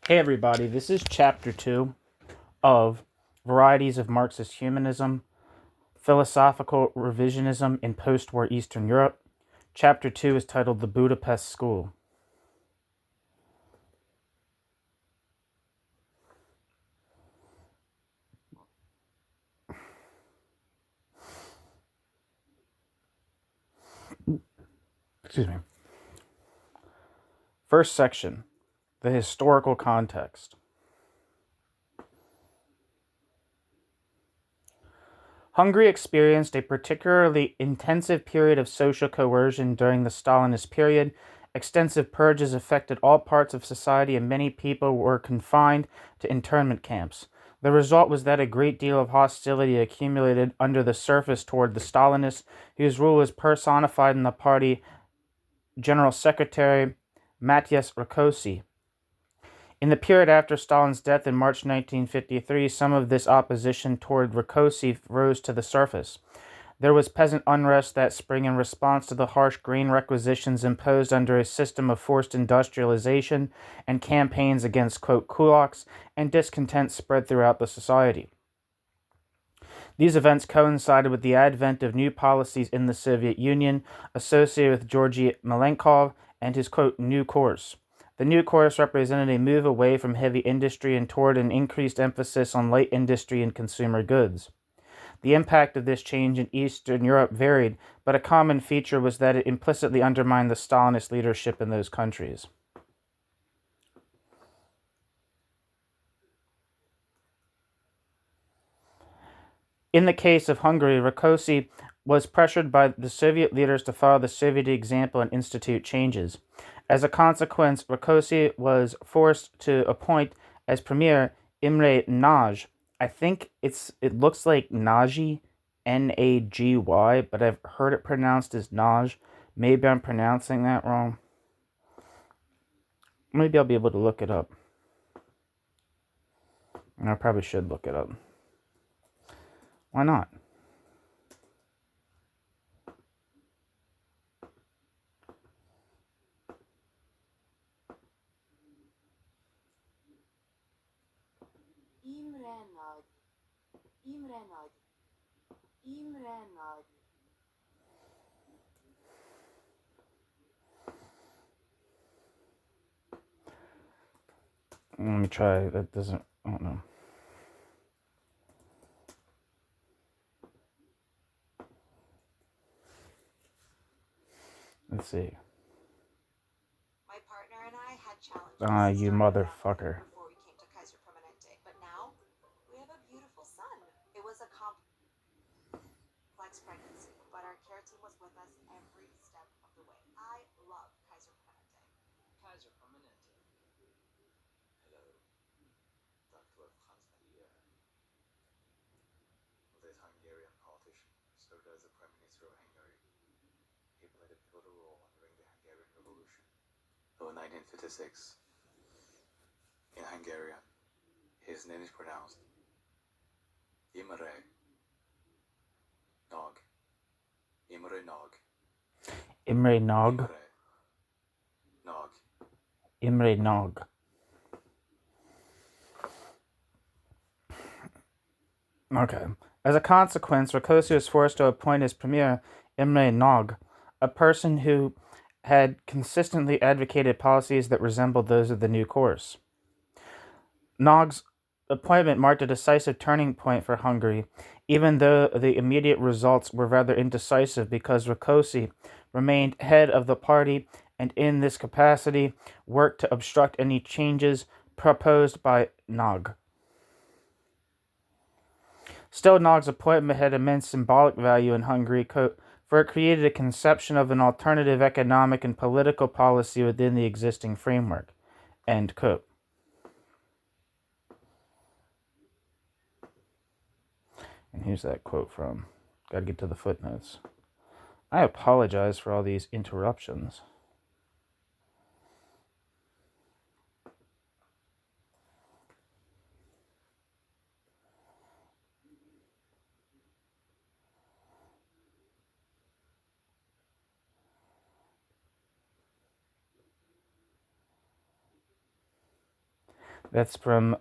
Hey everybody, this is chapter 2 of Varieties of Marxist Humanism, Philosophical Revisionism in Postwar Eastern Europe. Chapter 2 is titled The Budapest School. Excuse me. First section, the historical context. Hungary experienced a particularly intensive period of social coercion during the Stalinist period. Extensive purges affected all parts of society, and many people were confined to internment camps. The result was that a great deal of hostility accumulated under the surface toward the Stalinists, whose rule was personified in the party General Secretary Matthias Rákosi. In the period after Stalin's death in March 1953, some of this opposition toward Rákosi rose to the surface. There was peasant unrest that spring in response to the harsh grain requisitions imposed under a system of forced industrialization and campaigns against, quote, kulaks, and discontent spread throughout the society. These events coincided with the advent of new policies in the Soviet Union associated with Georgy Malenkov and his, quote, new course. The new course represented a move away from heavy industry and toward an increased emphasis on light industry and consumer goods. The impact of this change in Eastern Europe varied, but a common feature was that it implicitly undermined the Stalinist leadership in those countries. In the case of Hungary, Rákosi was pressured by the Soviet leaders to follow the Soviet example and institute changes. As a consequence, Rákosi was forced to appoint as premier Imre Nagy. I think it looks like Nagy, Nagy, but I've heard it pronounced as Nagy. Maybe I'm pronouncing that wrong. Maybe I'll be able to look it up. And I probably should look it up. Why not? Let me try. That doesn't. I don't know. Let's see. My partner and I had challenges. You motherfucker. Before we came to Kaiser Permanente, but now we have a beautiful son. It was a complex pregnancy, but our care team was with us every step of the way. I love Kaiser Permanente. Kaiser Permanente. Hello, Dr. Franz Maria. This Hungarian politician served as the Prime Minister of Hungary. He played a pivotal role during the Hungarian Revolution of 1956. In Hungarian, his name is pronounced Imre Nagy. Imre Nagy. Imre Nagy. Imre Nagy. Okay. As a consequence, Rákosi was forced to appoint as premier Imre Nagy, a person who had consistently advocated policies that resembled those of the new course. Nagy's appointment marked a decisive turning point for Hungary, even though the immediate results were rather indecisive because Rákosi remained head of the party and in this capacity worked to obstruct any changes proposed by Nagy. Still, Nagy's appointment had immense symbolic value in Hungary, for it created a conception of an alternative economic and political policy within the existing framework. End quote. And here's that quote from. Gotta get to the footnotes. I apologize for all these interruptions. That's from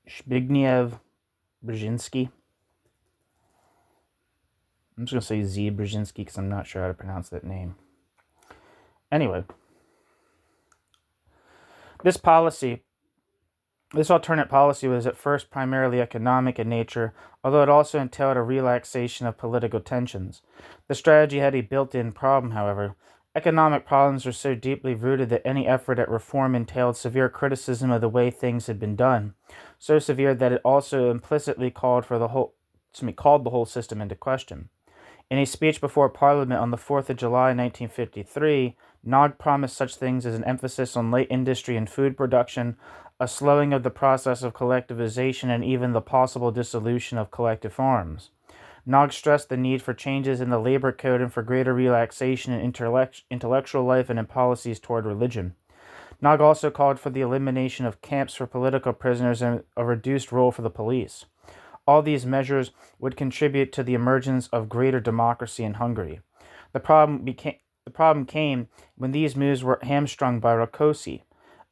Zbigniew Brzezinski. I'm just going to say Z Brzezinski because I'm not sure how to pronounce that name. Anyway, this alternate policy was at first primarily economic in nature, although it also entailed a relaxation of political tensions. The strategy had a built-in problem, however. Economic problems were so deeply rooted that any effort at reform entailed severe criticism of the way things had been done, so severe that it also implicitly called the whole system into question. In a speech before Parliament on the 4th of July 1953, Nog promised such things as an emphasis on light industry and food production, a slowing of the process of collectivization, and even the possible dissolution of collective farms. Nog stressed the need for changes in the labor code and for greater relaxation in intellectual life and in policies toward religion. Nog also called for the elimination of camps for political prisoners and a reduced role for the police. All these measures would contribute to the emergence of greater democracy in Hungary. The problem came when these moves were hamstrung by Rákosi.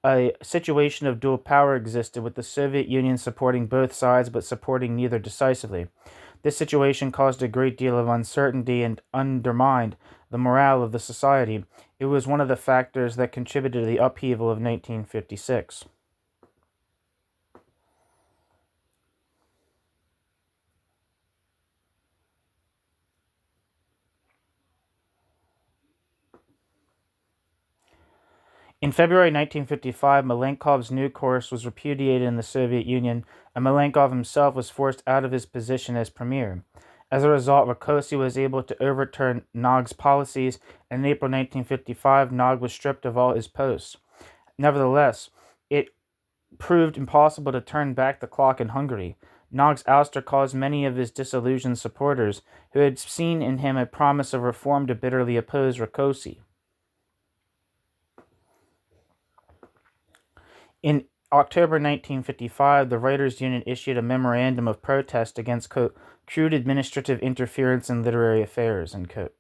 A situation of dual power existed, with the Soviet Union supporting both sides but supporting neither decisively. This situation caused a great deal of uncertainty and undermined the morale of the society. It was one of the factors that contributed to the upheaval of 1956. In February 1955, Malenkov's new course was repudiated in the Soviet Union, and Malenkov himself was forced out of his position as premier. As a result, Rákosi was able to overturn Nog's policies, and in April 1955, Nog was stripped of all his posts. Nevertheless, it proved impossible to turn back the clock in Hungary. Nog's ouster caused many of his disillusioned supporters, who had seen in him a promise of reform, to bitterly oppose Rákosi. In October 1955, the Writers' Union issued a memorandum of protest against, quote, crude administrative interference in literary affairs, end quote.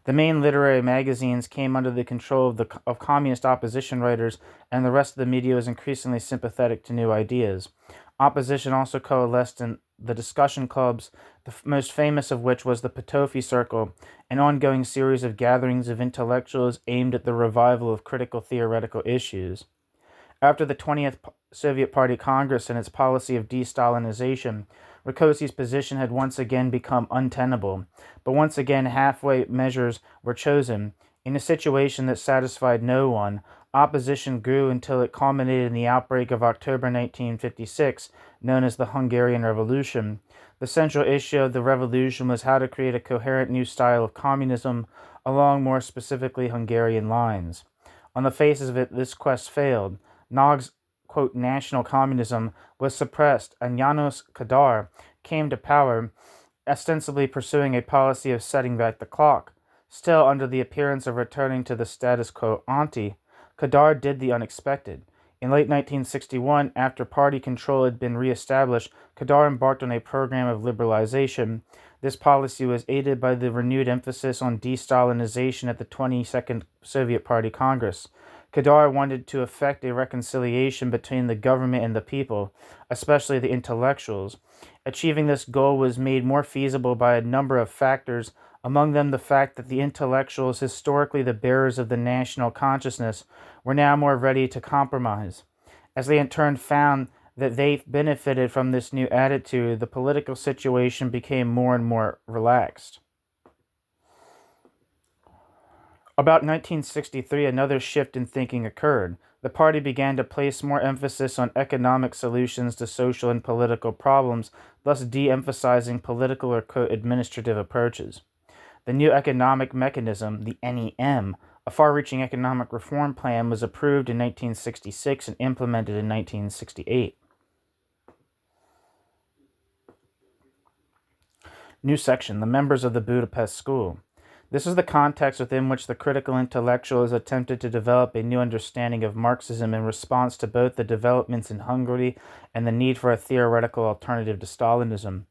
The main literary magazines came under the control of communist opposition writers, and the rest of the media was increasingly sympathetic to new ideas. Opposition also coalesced in the discussion clubs, the most famous of which was the Potofi Circle, an ongoing series of gatherings of intellectuals aimed at the revival of critical theoretical issues. After the 20th Soviet Party Congress and its policy of de-Stalinization, Rákosi's position had once again become untenable, but once again halfway measures were chosen. In a situation that satisfied no one, opposition grew until it culminated in the outbreak of October 1956, known as the Hungarian Revolution. The central issue of the revolution was how to create a coherent new style of communism along more specifically Hungarian lines. On the faces of it, this quest failed. Nog's, quote, national communism was suppressed, and János Kadar came to power, ostensibly pursuing a policy of setting back the clock. Still, under the appearance of returning to the status quo ante, Kadar did the unexpected. In late 1961, after party control had been re-established, Kadar embarked on a program of liberalization. This policy was aided by the renewed emphasis on de-Stalinization at the 22nd Soviet Party Congress. Kadar wanted to effect a reconciliation between the government and the people, especially the intellectuals. Achieving this goal was made more feasible by a number of factors, among them the fact that the intellectuals, historically the bearers of the national consciousness, were now more ready to compromise. As they in turn found that they benefited from this new attitude, the political situation became more and more relaxed. About 1963, another shift in thinking occurred. The party began to place more emphasis on economic solutions to social and political problems, thus de-emphasizing political or administrative approaches. The new economic mechanism, the NEM, a far-reaching economic reform plan, was approved in 1966 and implemented in 1968. New section, the members of the Budapest School. This is the context within which the critical intellectuals attempted to develop a new understanding of Marxism in response to both the developments in Hungary and the need for a theoretical alternative to Stalinism.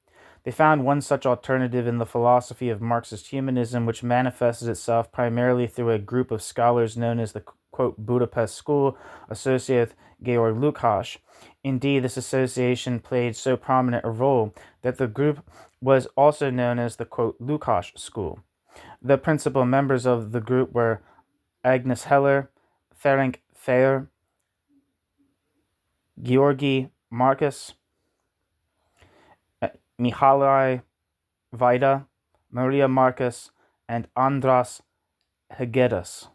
They found one such alternative in the philosophy of Marxist humanism, which manifested itself primarily through a group of scholars known as the, quote, Budapest School, associated with Georg Lukács. Indeed, this association played so prominent a role that the group was also known as the, quote, Lukács School. The principal members of the group were Agnes Heller, Ferenc Fehr, Georgi Marcus, Mihaly Vaida, Maria Marcus, and Andras Hegedus,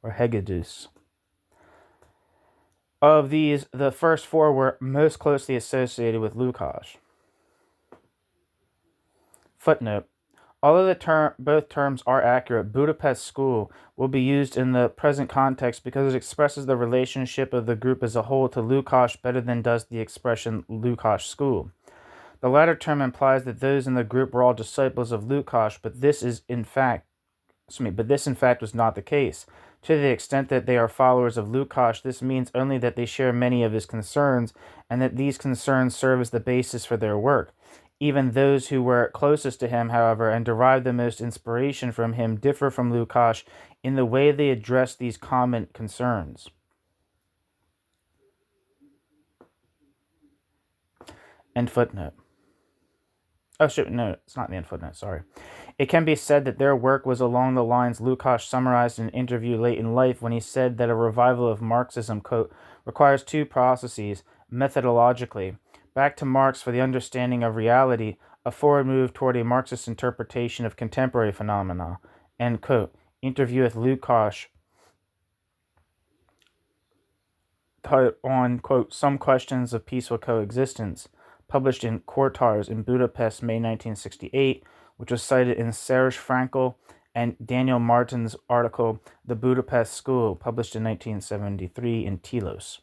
or Hegedus. Of these, the first four were most closely associated with Lukács. Footnote. Although both terms are accurate, Budapest School will be used in the present context because it expresses the relationship of the group as a whole to Lukács better than does the expression Lukács School. The latter term implies that those in the group were all disciples of Lukács, but this in fact was not the case. To the extent that they are followers of Lukács, this means only that they share many of his concerns, and that these concerns serve as the basis for their work. Even those who were closest to him, however, and derived the most inspiration from him, differ from Lukács in the way they address these common concerns. End footnote. Oh, shit, no, it's not the end footnote, sorry. It can be said that their work was along the lines Lukács summarized in an interview late in life when he said that a revival of Marxism, quote, requires two processes, methodologically. Back to Marx for the understanding of reality, a forward move toward a Marxist interpretation of contemporary phenomena, end quote. Interview with Lukács on, quote, some questions of peaceful coexistence, published in Kortars in Budapest, May 1968, which was cited in Serge Frankel and Daniel Martin's article, The Budapest School, published in 1973 in Telos.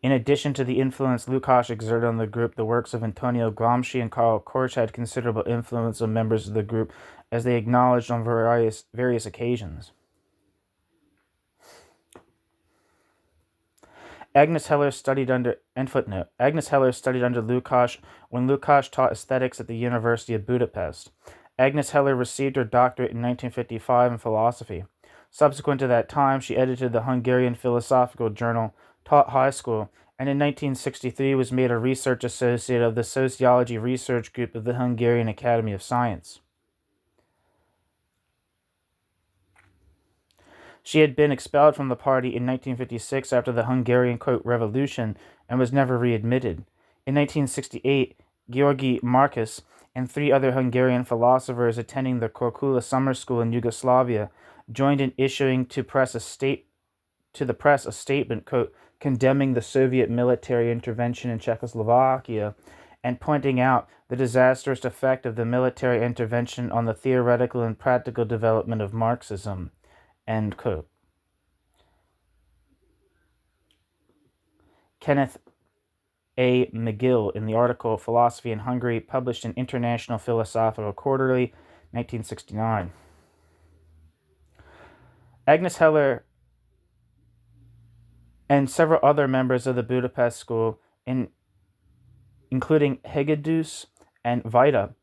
In addition to the influence Lukács exerted on the group, the works of Antonio Gramsci and Karl Korsch had considerable influence on members of the group, as they acknowledged on various occasions. Agnes Heller studied under Lukács when Lukács taught aesthetics at the University of Budapest. Agnes Heller received her doctorate in 1955 in philosophy. Subsequent to that time, she edited the Hungarian Philosophical Journal, taught high school, and in 1963 was made a research associate of the Sociology Research Group of the Hungarian Academy of Science. She had been expelled from the party in 1956 after the Hungarian, quote, revolution, and was never readmitted. In 1968, Georgi Marcus and three other Hungarian philosophers attending the Corcula Summer School in Yugoslavia joined in issuing to the press a statement, quote, condemning the Soviet military intervention in Czechoslovakia and pointing out the disastrous effect of the military intervention on the theoretical and practical development of Marxism, end quote. Kenneth A. McGill in the article Philosophy in Hungary, published in International Philosophical Quarterly, 1969. Agnes Heller and several other members of the Budapest School, including Hegedus and Vaida,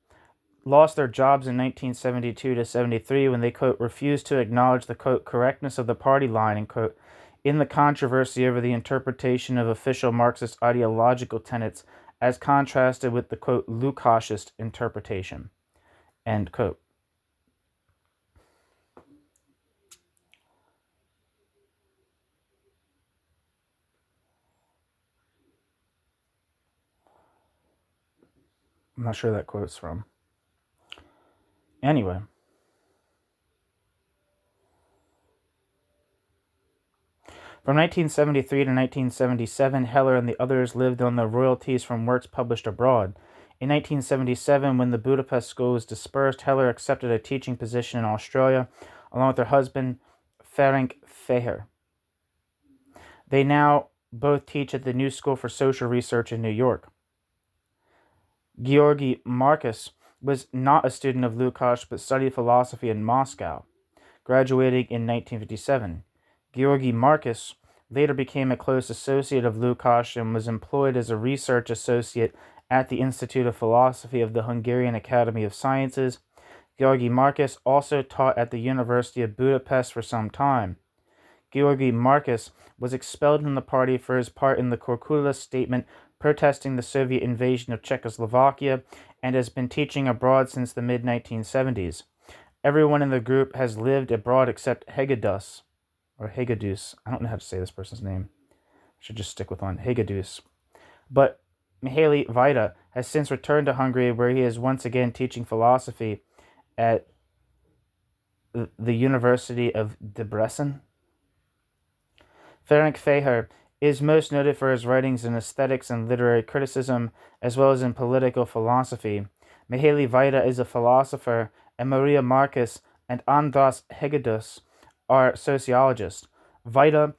lost their jobs in 1972 to 73 when they, quote, refused to acknowledge the, quote, correctness of the party line, and, quote, in the controversy over the interpretation of official Marxist ideological tenets as contrasted with the, quote, Lukácsist interpretation, end quote. I'm not sure that quote's from. Anyway. From 1973 to 1977, Heller and the others lived on the royalties from works published abroad. In 1977, when the Budapest School was dispersed, Heller accepted a teaching position in Australia, along with her husband, Ferenc Fehr. They now both teach at the New School for Social Research in New York. Georgi Marcus was not a student of Lukács, but studied philosophy in Moscow, graduating in 1957. Georgi Marcus later became a close associate of Lukács and was employed as a research associate at the Institute of Philosophy of the Hungarian Academy of Sciences. György Marcus also taught at the University of Budapest for some time. György Marcus was expelled from the party for his part in the Korkula statement protesting the Soviet invasion of Czechoslovakia and has been teaching abroad since the mid-1970s. Everyone in the group has lived abroad except Hegedus. I don't know how to say this person's name. I should just stick with one. Hegedus. But Mihaly Vajda has since returned to Hungary, where he is once again teaching philosophy at the University of Debrecen. Ferenc Feher is most noted for his writings in aesthetics and literary criticism, as well as in political philosophy. Mihaly Vajda is a philosopher, and Maria Marcus and András Hegedus are sociologists. Vajda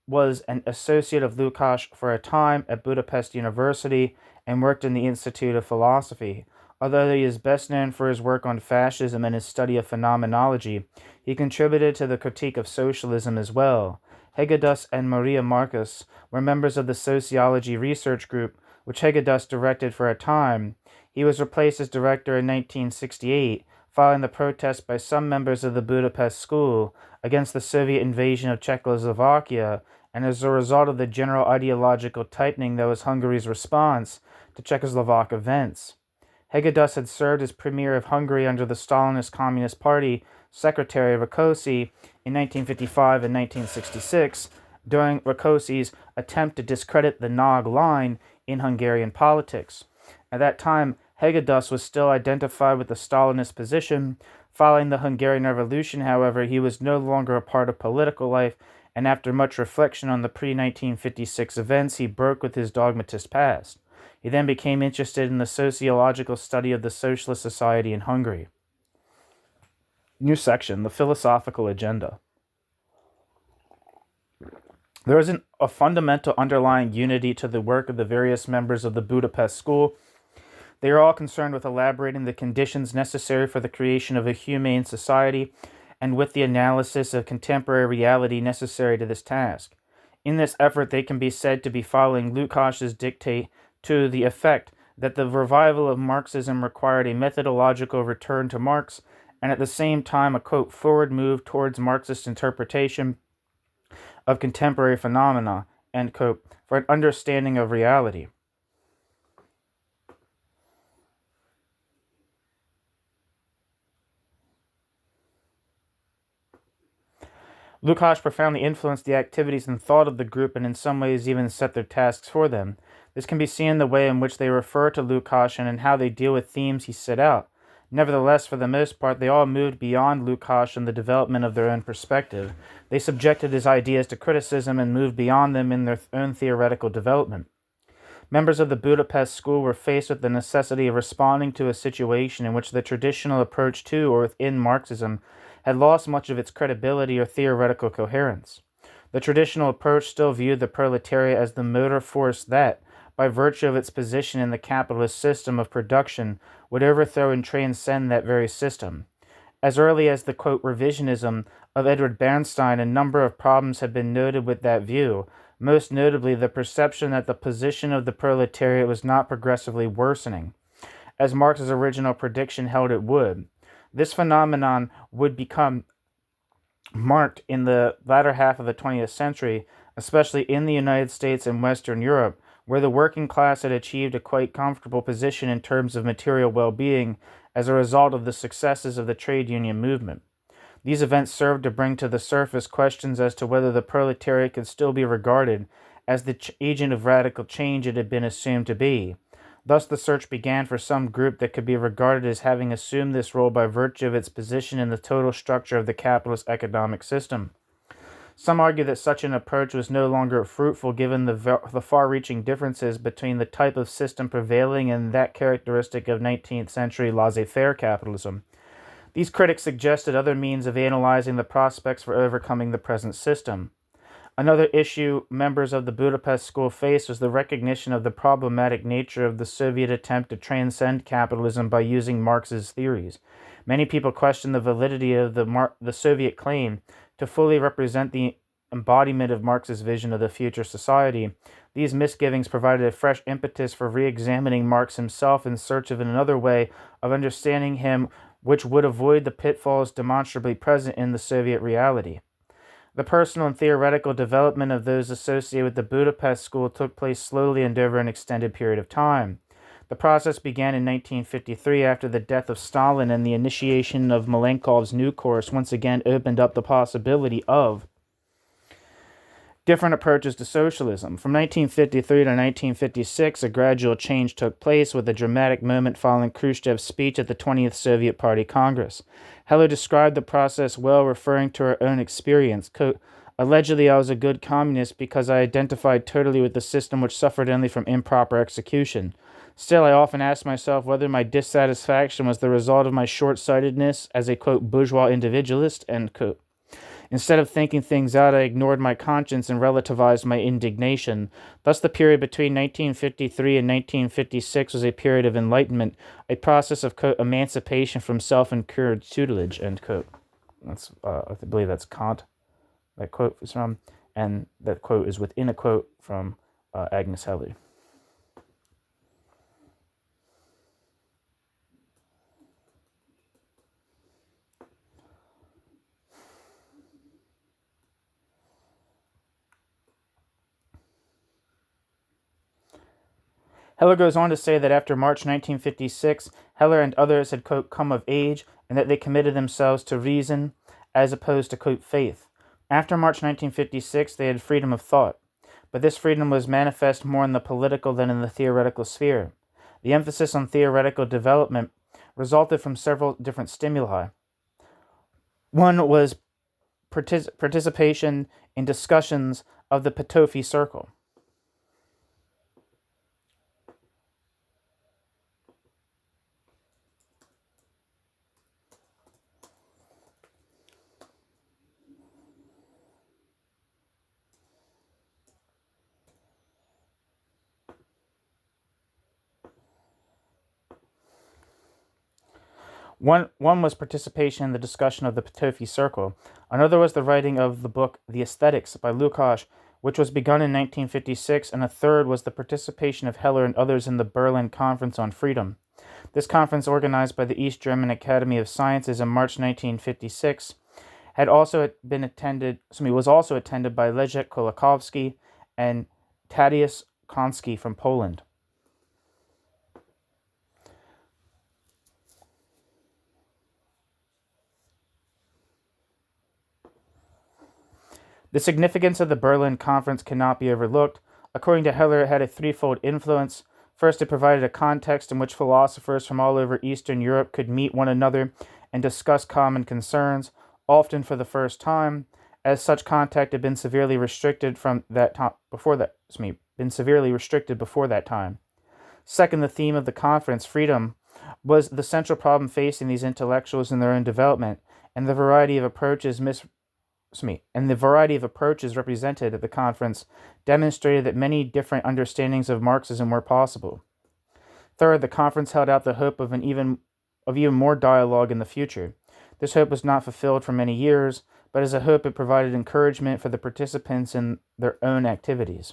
was an associate of Lukács for a time at Budapest University and worked in the Institute of Philosophy. Although he is best known for his work on fascism and his study of phenomenology, he contributed to the critique of socialism as well. Hegedus and Maria Marcus were members of the sociology research group, which Hegedus directed for a time. He was replaced as director in 1968, following the protest by some members of the Budapest school against the Soviet invasion of Czechoslovakia, and as a result of the general ideological tightening that was Hungary's response to Czechoslovak events. Hegedus had served as premier of Hungary under the Stalinist Communist Party, secretary Rákosi, in 1955 and 1966, during Rákosi's attempt to discredit the Nog line in Hungarian politics. At that time, Hegedus was still identified with the Stalinist position. Following the Hungarian Revolution, however, he was no longer a part of political life, and after much reflection on the pre-1956 events, he broke with his dogmatist past. He then became interested in the sociological study of the socialist society in Hungary. New section, the philosophical agenda. There is a fundamental underlying unity to the work of the various members of the Budapest school. They are all concerned with elaborating the conditions necessary for the creation of a humane society and with the analysis of contemporary reality necessary to this task. In this effort, they can be said to be following Lukács's dictate to the effect that the revival of Marxism required a methodological return to Marx and at the same time a, quote, forward move towards Marxist interpretation of contemporary phenomena, end quote, for an understanding of reality. Lukács profoundly influenced the activities and thought of the group and in some ways even set their tasks for them. This can be seen in the way in which they refer to Lukács and in how they deal with themes he set out. Nevertheless, for the most part, they all moved beyond Lukács in the development of their own perspective. They subjected his ideas to criticism and moved beyond them in their own theoretical development. Members of the Budapest school were faced with the necessity of responding to a situation in which the traditional approach to or within Marxism had lost much of its credibility or theoretical coherence. The traditional approach still viewed the proletariat as the motor force that, by virtue of its position in the capitalist system of production, would overthrow and transcend that very system. As early as the, quote, revisionism of Edward Bernstein, a number of problems have been noted with that view, most notably the perception that the position of the proletariat was not progressively worsening, as Marx's original prediction held it would. This phenomenon would become marked in the latter half of the 20th century, especially in the United States and Western Europe, where the working class had achieved a quite comfortable position in terms of material well-being as a result of the successes of the trade union movement. These events served to bring to the surface questions as to whether the proletariat could still be regarded as the agent of radical change it had been assumed to be. Thus the search began for some group that could be regarded as having assumed this role by virtue of its position in the total structure of the capitalist economic system. Some argue that such an approach was no longer fruitful given the far-reaching differences between the type of system prevailing and that characteristic of 19th century laissez-faire capitalism. These critics suggested other means of analyzing the prospects for overcoming the present system. Another issue members of the Budapest school faced was the recognition of the problematic nature of the Soviet attempt to transcend capitalism by using Marx's theories. Many people questioned the validity of the Soviet claim to fully represent the embodiment of Marx's vision of the future society. These misgivings provided a fresh impetus for re-examining Marx himself in search of another way of understanding him which would avoid the pitfalls demonstrably present in the Soviet reality. The personal and theoretical development of those associated with the Budapest school took place slowly and over an extended period of time. The process began in 1953 after the death of Stalin, and the initiation of Malenkov's new course once again opened up the possibility of different approaches to socialism. From 1953 to 1956, a gradual change took place, with a dramatic moment following Khrushchev's speech at the 20th Soviet Party Congress. Heller described the process well, referring to her own experience. Quote, "Allegedly, I was a good communist because I identified totally with the system which suffered only from improper execution. Still, I often asked myself whether my dissatisfaction was the result of my short-sightedness as a, quote, bourgeois individualist," end quote. Instead of thinking things out, I ignored my conscience and relativized my indignation. Thus, the period between 1953 and 1956 was a period of enlightenment, a process of, quote, emancipation from self-incurred tutelage, end quote. That's, I believe that's Kant, that quote is from, and that quote is within a quote from Agnes Heller. Heller goes on to say that after March 1956, Heller and others had, quote, come of age, and that they committed themselves to reason as opposed to, quote, faith. After March 1956, they had freedom of thought, but this freedom was manifest more in the political than in the theoretical sphere. The emphasis on theoretical development resulted from several different stimuli. One was participation in discussions of the Petofi Circle. One was participation in the discussion of the Petofi Circle. Another was the writing of the book The Aesthetics by Lukács, which was begun in 1956, and a third was the participation of Heller and others in the Berlin Conference on Freedom. This conference, organized by the East German Academy of Sciences in March 1956, was also attended by Leszek Kolakowski and Tadeusz Konski from Poland. The significance of the Berlin Conference cannot be overlooked. According to Heller, it had a threefold influence. First, it provided a context in which philosophers from all over Eastern Europe could meet one another and discuss common concerns, often for the first time, as such contact had been severely restricted before that time. Second, the theme of the conference, freedom, was the central problem facing these intellectuals in their own development, and the variety of approaches represented at the conference demonstrated that many different understandings of Marxism were possible. Third, the conference held out the hope of even more dialogue in the future. This hope was not fulfilled for many years, but as a hope it provided encouragement for the participants in their own activities.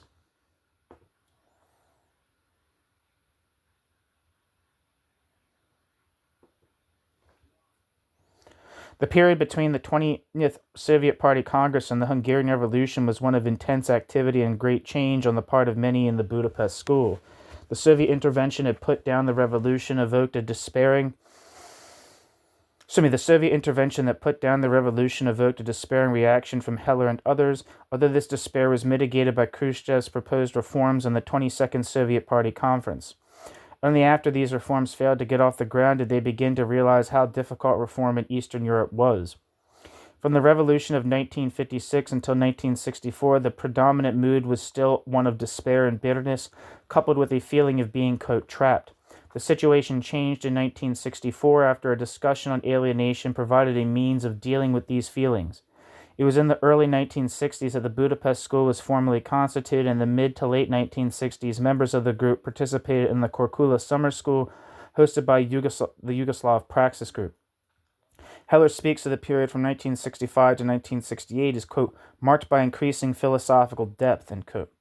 The period between the 20th Soviet Party Congress and the Hungarian Revolution was one of intense activity and great change on the part of many in the Budapest school. The Soviet intervention had put down the revolution, evoked a despairing reaction from Heller and others, although this despair was mitigated by Khrushchev's proposed reforms on the 22nd Soviet Party Conference. Only after these reforms failed to get off the ground did they begin to realize how difficult reform in Eastern Europe was. From the revolution of 1956 until 1964, the predominant mood was still one of despair and bitterness, coupled with a feeling of being, quote, trapped. The situation changed in 1964 after a discussion on alienation provided a means of dealing with these feelings. It was in the early 1960s that the Budapest School was formally constituted. In the mid to late 1960s, members of the group participated in the Korčula Summer School, hosted by the Yugoslav Praxis Group. Heller speaks of the period from 1965 to 1968 as, quote, marked by increasing philosophical depth, end quote.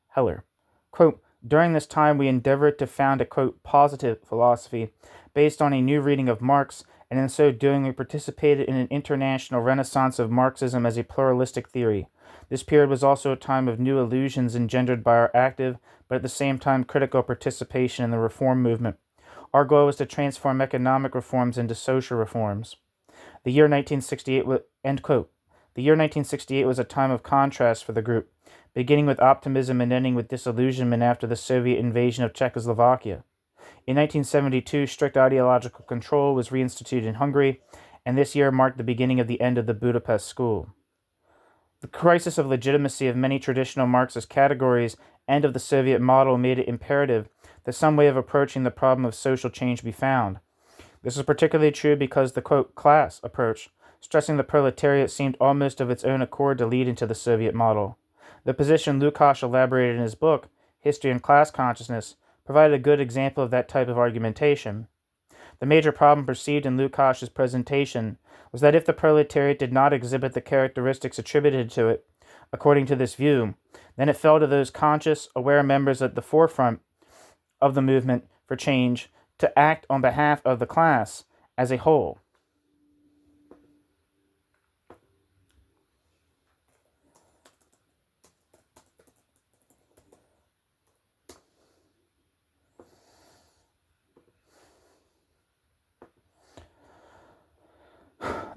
Heller, Quote, during this time we endeavored to found a, quote, positive philosophy based on a new reading of Marx, and in so doing we participated in an international renaissance of Marxism as a pluralistic theory. This period was also a time of new illusions engendered by our active, but at the same time critical participation in the reform movement. Our goal was to transform economic reforms into social reforms. The year 1968 was, end quote. The year 1968 was a time of contrast for the group, beginning with optimism and ending with disillusionment after the Soviet invasion of Czechoslovakia. In 1972, strict ideological control was reinstituted in Hungary, and this year marked the beginning of the end of the Budapest School. The crisis of legitimacy of many traditional Marxist categories and of the Soviet model made it imperative that some way of approaching the problem of social change be found. This is particularly true because the, quote, class approach, stressing the proletariat, seemed almost of its own accord to lead into the Soviet model. The position Lukács elaborated in his book, History and Class Consciousness, provided a good example of that type of argumentation. The major problem perceived in Lukács' presentation was that if the proletariat did not exhibit the characteristics attributed to it, according to this view, then it fell to those conscious, aware members at the forefront of the movement for change to act on behalf of the class as a whole.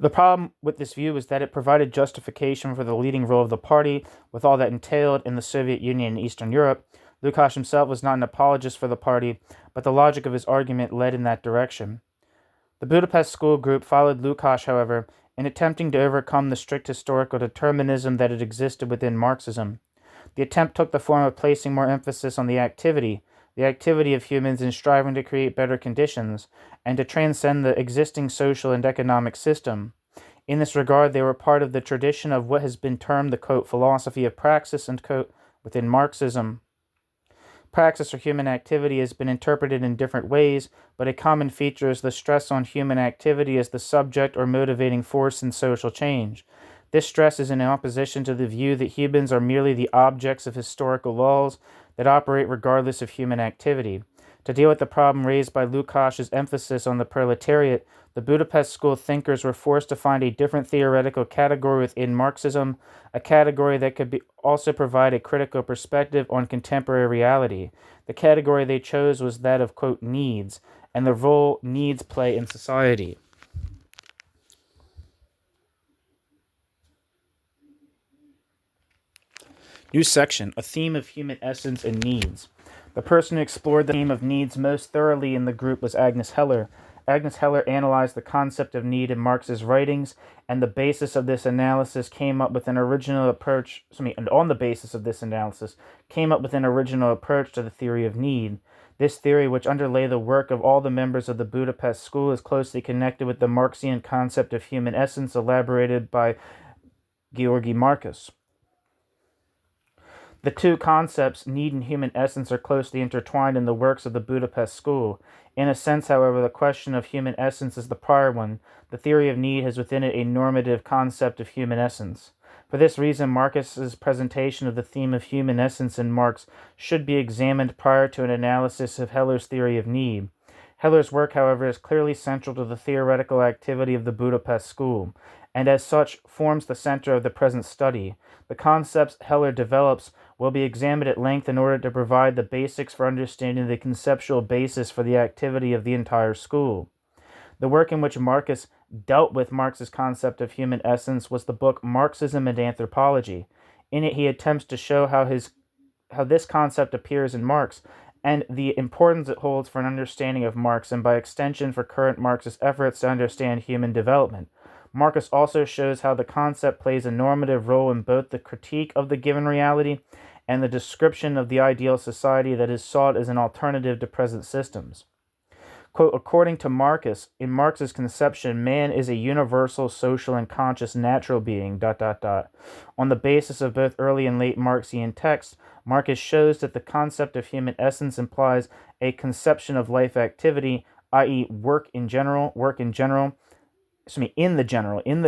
The problem with this view is that it provided justification for the leading role of the party, with all that entailed in the Soviet Union and Eastern Europe. Lukács himself was not an apologist for the party, but the logic of his argument led in that direction. The Budapest School group followed Lukács, however, in attempting to overcome the strict historical determinism that had existed within Marxism. The attempt took the form of placing more emphasis on the activity of humans in striving to create better conditions, and to transcend the existing social and economic system. In this regard, they were part of the tradition of what has been termed the, quote, philosophy of praxis, and, quote, within Marxism. Praxis or human activity has been interpreted in different ways, but a common feature is the stress on human activity as the subject or motivating force in social change. This stress is in opposition to the view that humans are merely the objects of historical laws that operate regardless of human activity. To deal with the problem raised by Lukács' emphasis on the proletariat, the Budapest School thinkers were forced to find a different theoretical category within Marxism, a category that could also provide a critical perspective on contemporary reality. The category they chose was that of, quote, needs, and the role needs play in society. New section, a theme of human essence and needs. The person who explored the theme of needs most thoroughly in the group was Agnes Heller. Agnes Heller analyzed the concept of need in Marx's writings, and the basis of this analysis came up with an original approach. On the basis of this analysis, came up with an original approach to the theory of need. This theory, which underlay the work of all the members of the Budapest School, is closely connected with the Marxian concept of human essence elaborated by Georgi Marcus. The two concepts, need and human essence, are closely intertwined in the works of the Budapest School. In a sense, however, the question of human essence is the prior one. The theory of need has within it a normative concept of human essence. For this reason, Marcus's presentation of the theme of human essence in Marx should be examined prior to an analysis of Heller's theory of need. Heller's work, however, is clearly central to the theoretical activity of the Budapest School, and as such forms the center of the present study. The concepts Heller develops will be examined at length in order to provide the basics for understanding the conceptual basis for the activity of the entire school. The work in which Marcus dealt with Marx's concept of human essence was the book Marxism and Anthropology. In it, he attempts to show how this concept appears in Marx, and the importance it holds for an understanding of Marx, and by extension for current Marxist efforts to understand human development. Marcus also shows how the concept plays a normative role in both the critique of the given reality and the description of the ideal society that is sought as an alternative to present systems. Quote, according to Marcus, in Marx's conception, man is a universal, social, and conscious natural being, ... On the basis of both early and late Marxian texts, Marcus shows that the concept of human essence implies a conception of life activity, i.e. in the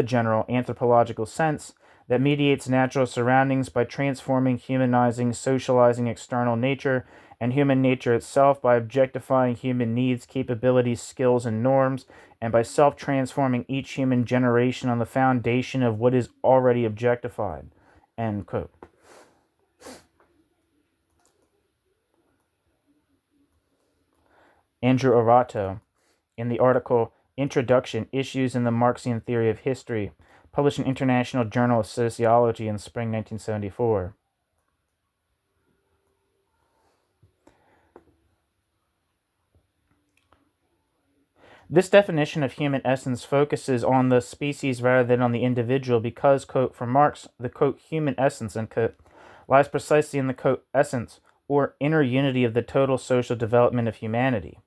general anthropological sense, that mediates natural surroundings by transforming, humanizing, socializing external nature and human nature itself by objectifying human needs, capabilities, skills, and norms, and by self-transforming each human generation on the foundation of what is already objectified." End quote. Andrew Arato, in the article Introduction, Issues in the Marxian Theory of History, published in International Journal of Sociology in spring 1974. This definition of human essence focuses on the species rather than on the individual because, quote, for Marx, the, quote, human essence, end quote, lies precisely in the, quote, essence or inner unity of the total social development of humanity.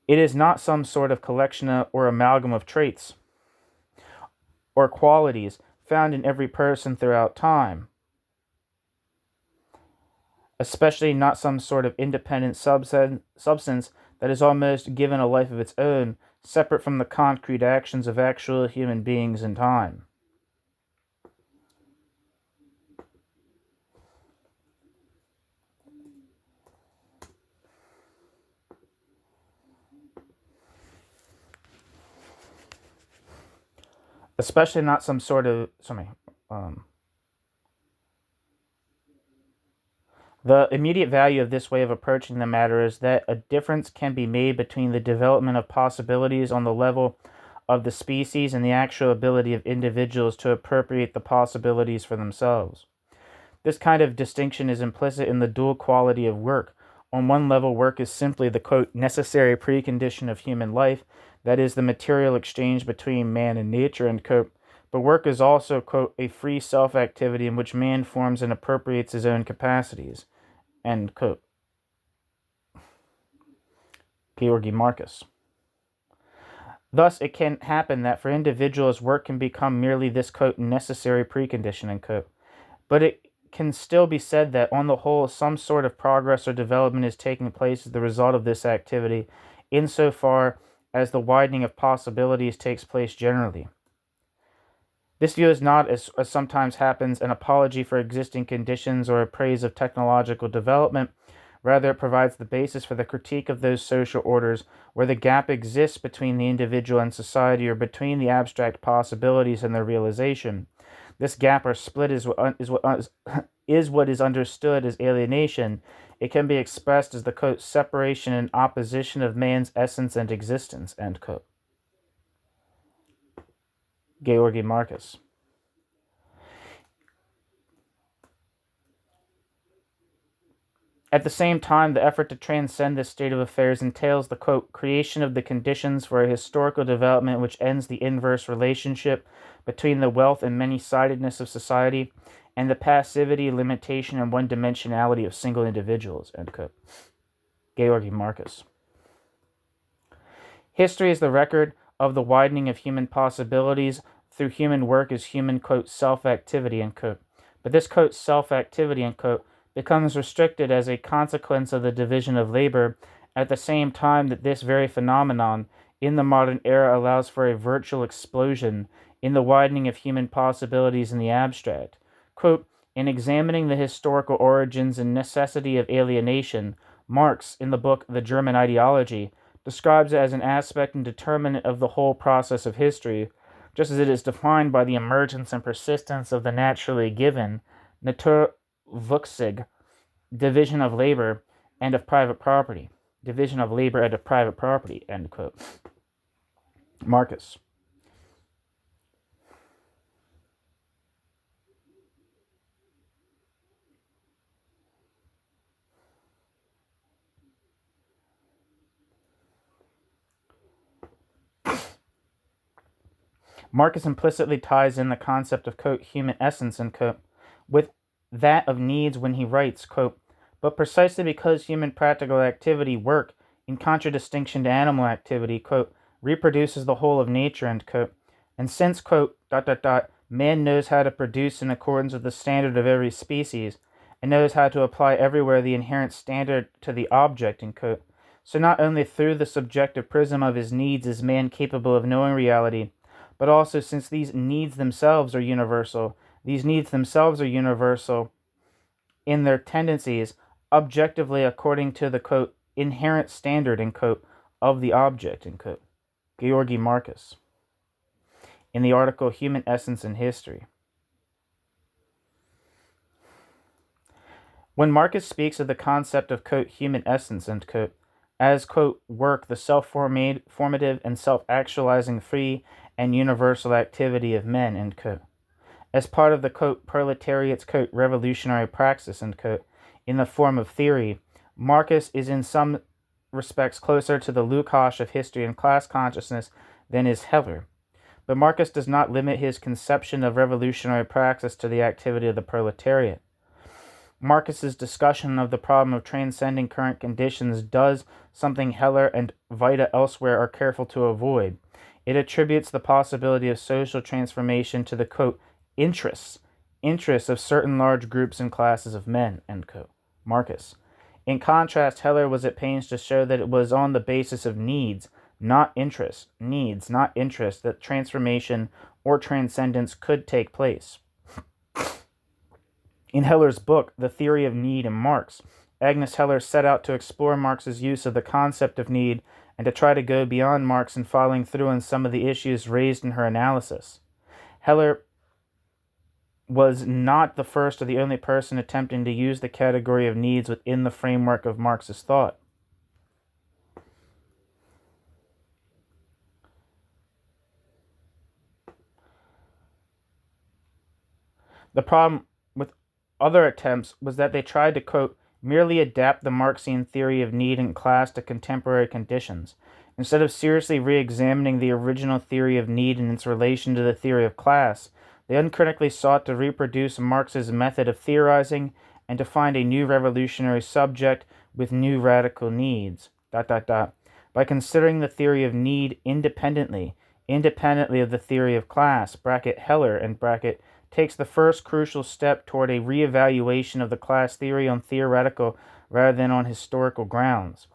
It is not some sort of collection or amalgam of traits or qualities found in every person throughout time, especially not some sort of independent substance that is almost given a life of its own, separate from the concrete actions of actual human beings in time. Especially not some sort of, the immediate value of this way of approaching the matter is that a difference can be made between the development of possibilities on the level of the species and the actual ability of individuals to appropriate the possibilities for themselves. This kind of distinction is implicit in the dual quality of work. On one level, work is simply the, quote, necessary precondition of human life, that is, the material exchange between man and nature, end quote. But work is also, quote, a free self-activity in which man forms and appropriates his own capacities, end quote. Georgi Marcus. Thus, it can happen that for individuals, work can become merely this, quote, necessary precondition, end quote. But it can still be said that, on the whole, some sort of progress or development is taking place as the result of this activity, insofar as the widening of possibilities takes place generally. This view is not, as sometimes happens, an apology for existing conditions or a praise of technological development. Rather, it provides the basis for the critique of those social orders where the gap exists between the individual and society or between the abstract possibilities and their realization. This gap or split is what is understood as alienation. It can be expressed as the, quote, separation and opposition of man's essence and existence, end quote. Georgi Marcus. At the same time, the effort to transcend this state of affairs entails the, quote, creation of the conditions for a historical development which ends the inverse relationship between the wealth and many-sidedness of society and the passivity, limitation, and one-dimensionality of single individuals, end quote. Georgi Marcus. History is the record of the widening of human possibilities through human work as human, quote, self-activity, end quote. But this, quote, self-activity, end quote, becomes restricted as a consequence of the division of labor, at the same time that this very phenomenon in the modern era allows for a virtual explosion in the widening of human possibilities in the abstract. Quote, in examining the historical origins and necessity of alienation, Marx, in the book The German Ideology, describes it as an aspect and determinant of the whole process of history, just as it is defined by the emergence and persistence of the naturally given, Naturwuchsig, division of labor and of private property. Division of labor and of private property, end quote. Marcus. Marcus implicitly ties in the concept of, quote, human essence, end quote, with that of needs when he writes, quote, but precisely because human practical activity, work, in contradistinction to animal activity, quote, reproduces the whole of nature, end quote, and since, quote, man knows how to produce in accordance with the standard of every species, and knows how to apply everywhere the inherent standard to the object, end quote, so not only through the subjective prism of his needs is man capable of knowing reality, but also since these needs themselves are universal, in their tendencies, objectively according to the, quote, inherent standard, end quote, of the object, end quote. Georgi Marcus, in the article Human Essence and History. When Marcus speaks of the concept of, quote, human essence, end quote, as, quote, work, the self-formative and self-actualizing free and universal activity of men, end quote, as part of the, quote, proletariat's, quote, revolutionary praxis, end quote, in the form of theory, Marcus is in some respects closer to the Lukács of history and class consciousness than is Heller. But Marcus does not limit his conception of revolutionary praxis to the activity of the proletariat. Marcus's discussion of the problem of transcending current conditions does something Heller and Vita elsewhere are careful to avoid. It attributes the possibility of social transformation to the, quote, interests of certain large groups and classes of men, end quote. Marcus. In contrast, Heller was at pains to show that it was on the basis of needs, not interests, that transformation or transcendence could take place. In Heller's book, The Theory of Need in Marx, Agnes Heller set out to explore Marx's use of the concept of need and to try to go beyond Marx in following through on some of the issues raised in her analysis. Heller was not the first or the only person attempting to use the category of needs within the framework of Marxist thought. The problem with other attempts was that they tried to, quote, merely adapt the Marxian theory of need and class to contemporary conditions, instead of seriously re-examining the original theory of need and its relation to the theory of class. They uncritically sought to reproduce Marx's method of theorizing and to find a new revolutionary subject with new radical needs, ... by considering the theory of need independently of the theory of class, Heller, and takes the first crucial step toward a re-evaluation of the class theory on theoretical rather than on historical grounds.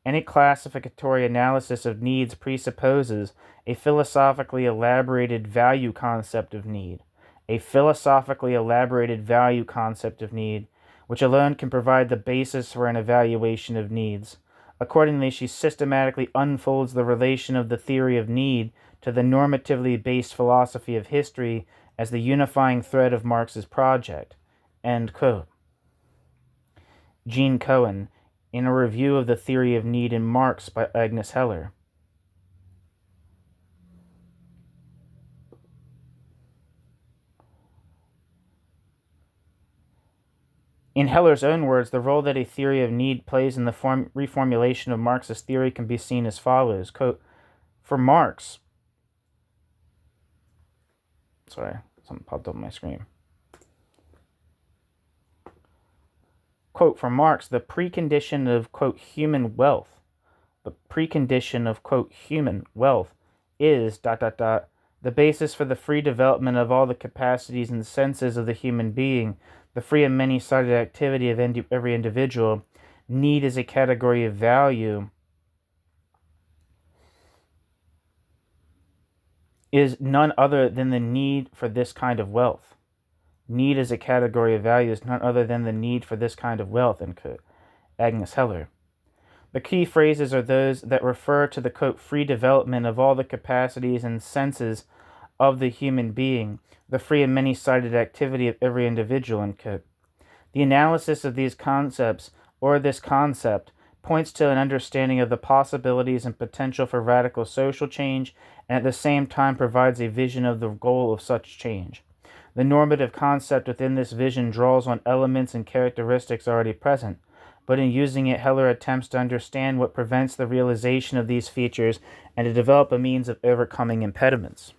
Any classificatory analysis of needs presupposes a philosophically elaborated value concept of need, which alone can provide the basis for an evaluation of needs. Accordingly, she systematically unfolds the relation of the theory of need to the normatively based philosophy of history as the unifying thread of Marx's project. End quote. Gene Cohen, in a review of the theory of need in Marx by Agnes Heller. In Heller's own words, the role that a theory of need plays in the reformulation of Marxist theory can be seen as follows. Quote, for Marx, something popped up on my screen. Quote, for Marx, the precondition of, quote, human wealth is, ... the basis for the free development of all the capacities and senses of the human being, the free and many-sided activity of every individual. Need is a category of value, is none other than the need for this kind of wealth. Need as a category of value is none other than the need for this kind of wealth, end quote. Agnes Heller. The key phrases are those that refer to the, quote, free development of all the capacities and senses of the human being, the free and many-sided activity of every individual, end quote. The analysis of these concepts, or this concept, points to an understanding of the possibilities and potential for radical social change, and at the same time provides a vision of the goal of such change. The normative concept within this vision draws on elements and characteristics already present, but in using it, Heller attempts to understand what prevents the realization of these features and to develop a means of overcoming impediments.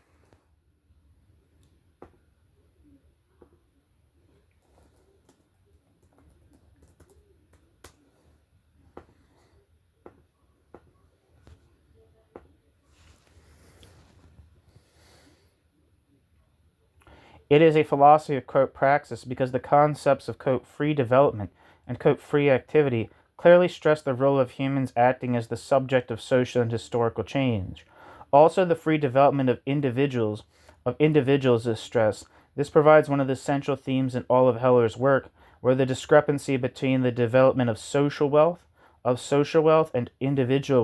It is a philosophy of, quote, praxis because the concepts of, quote, free development and, quote, free activity clearly stress the role of humans acting as the subject of social and historical change. Also, the free development of individuals is stressed. This provides one of the central themes in all of Heller's work, where the discrepancy between the development of social wealth, and individual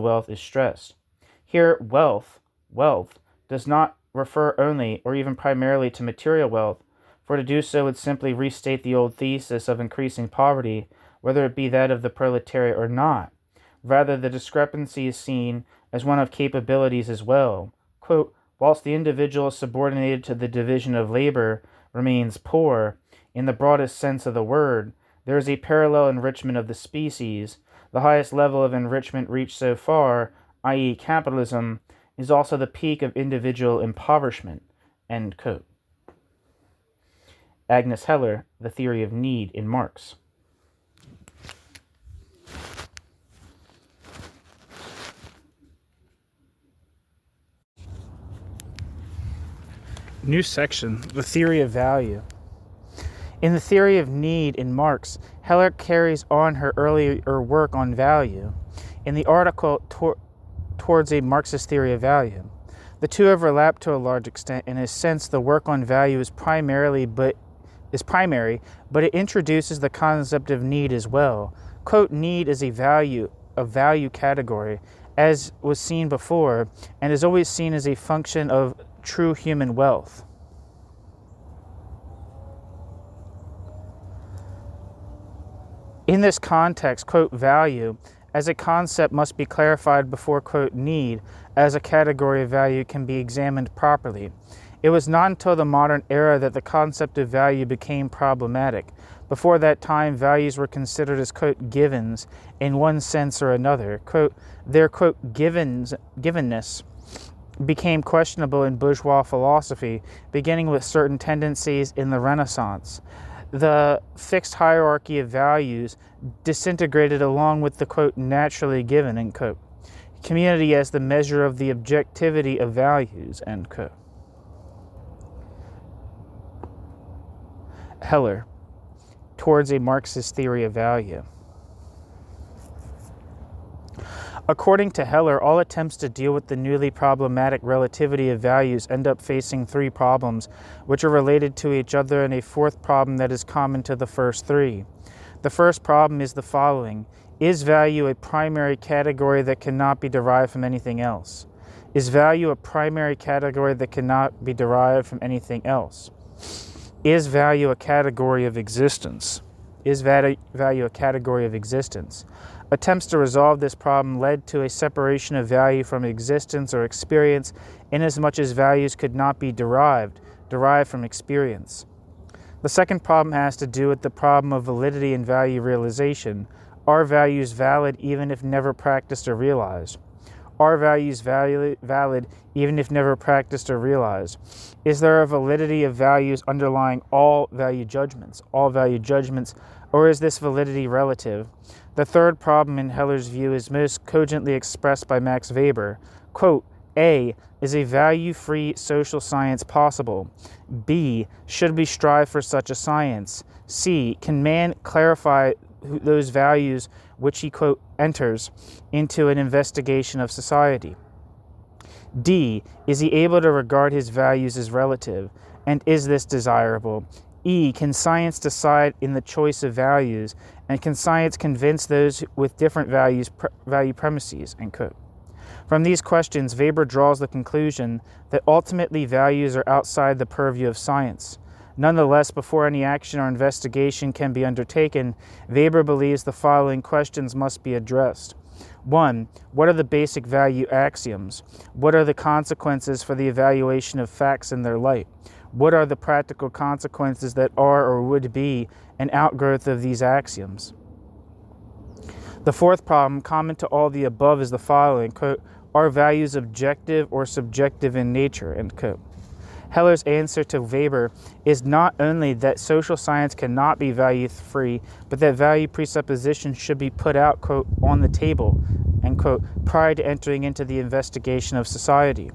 wealth is stressed. Here, wealth does not refer only or even primarily to material wealth, for to do so would simply restate the old thesis of increasing poverty, whether it be that of the proletariat or not. Rather, the discrepancy is seen as one of capabilities as well. Quote, whilst the individual subordinated to the division of labor remains poor, in the broadest sense of the word, there is a parallel enrichment of the species. The highest level of enrichment reached so far, i.e. capitalism, is also the peak of individual impoverishment. End quote. Agnes Heller, The Theory of Need in Marx. New section, The Theory of Value. In The Theory of Need in Marx, Heller carries on her earlier work on value. In the article Towards a Marxist Theory of Value, the two overlap to a large extent. In a sense, the work on value is primary, but it introduces the concept of need as well. Quote, need is a value category, as was seen before, and is always seen as a function of true human wealth. In this context, quote, value as a concept must be clarified before, quote, need as a category of value can be examined properly. It was not until the modern era that the concept of value became problematic. Before that time, values were considered as, quote, givens in one sense or another. Quote, their, quote, givenness became questionable in bourgeois philosophy, beginning with certain tendencies in the Renaissance. The fixed hierarchy of values disintegrated along with the, quote, naturally given, end quote. Community as the measure of the objectivity of values, end quote. Heller, Towards a Marxist Theory of Value. According to Heller, all attempts to deal with the newly problematic relativity of values end up facing three problems, which are related to each other, and a fourth problem that is common to the first three. The first problem is the following. Is value a primary category that cannot be derived from anything else? Is value a primary category that cannot be derived from anything else? Is value a category of existence? Is value a category of existence? Attempts to resolve this problem led to a separation of value from existence or experience, inasmuch as values could not be derived from experience. The second problem has to do with the problem of validity and value realization. Are values valid even if never practiced or realized? Are values valid even if never practiced or realized? Is there a validity of values underlying all value judgments, or is this validity relative? The third problem in Heller's view is most cogently expressed by Max Weber. Quote, A, is a value-free social science possible? B, should we strive for such a science? C, can man clarify those values which he, quote, enters into an investigation of society? D, is he able to regard his values as relative? And is this desirable? E, can science decide in the choice of values? And can science convince those with different value premises? End quote. From these questions, Weber draws the conclusion that ultimately values are outside the purview of science. Nonetheless, before any action or investigation can be undertaken, Weber believes the following questions must be addressed. 1. What are the basic value axioms? What are the consequences for the evaluation of facts in their light? What are the practical consequences that are or would be an outgrowth of these axioms? The fourth problem, common to all the above, is the following, quote, are values objective or subjective in nature, end quote. Heller's answer to Weber is not only that social science cannot be value-free, but that value presuppositions should be put out, quote, on the table, end quote, prior to entering into the investigation of society.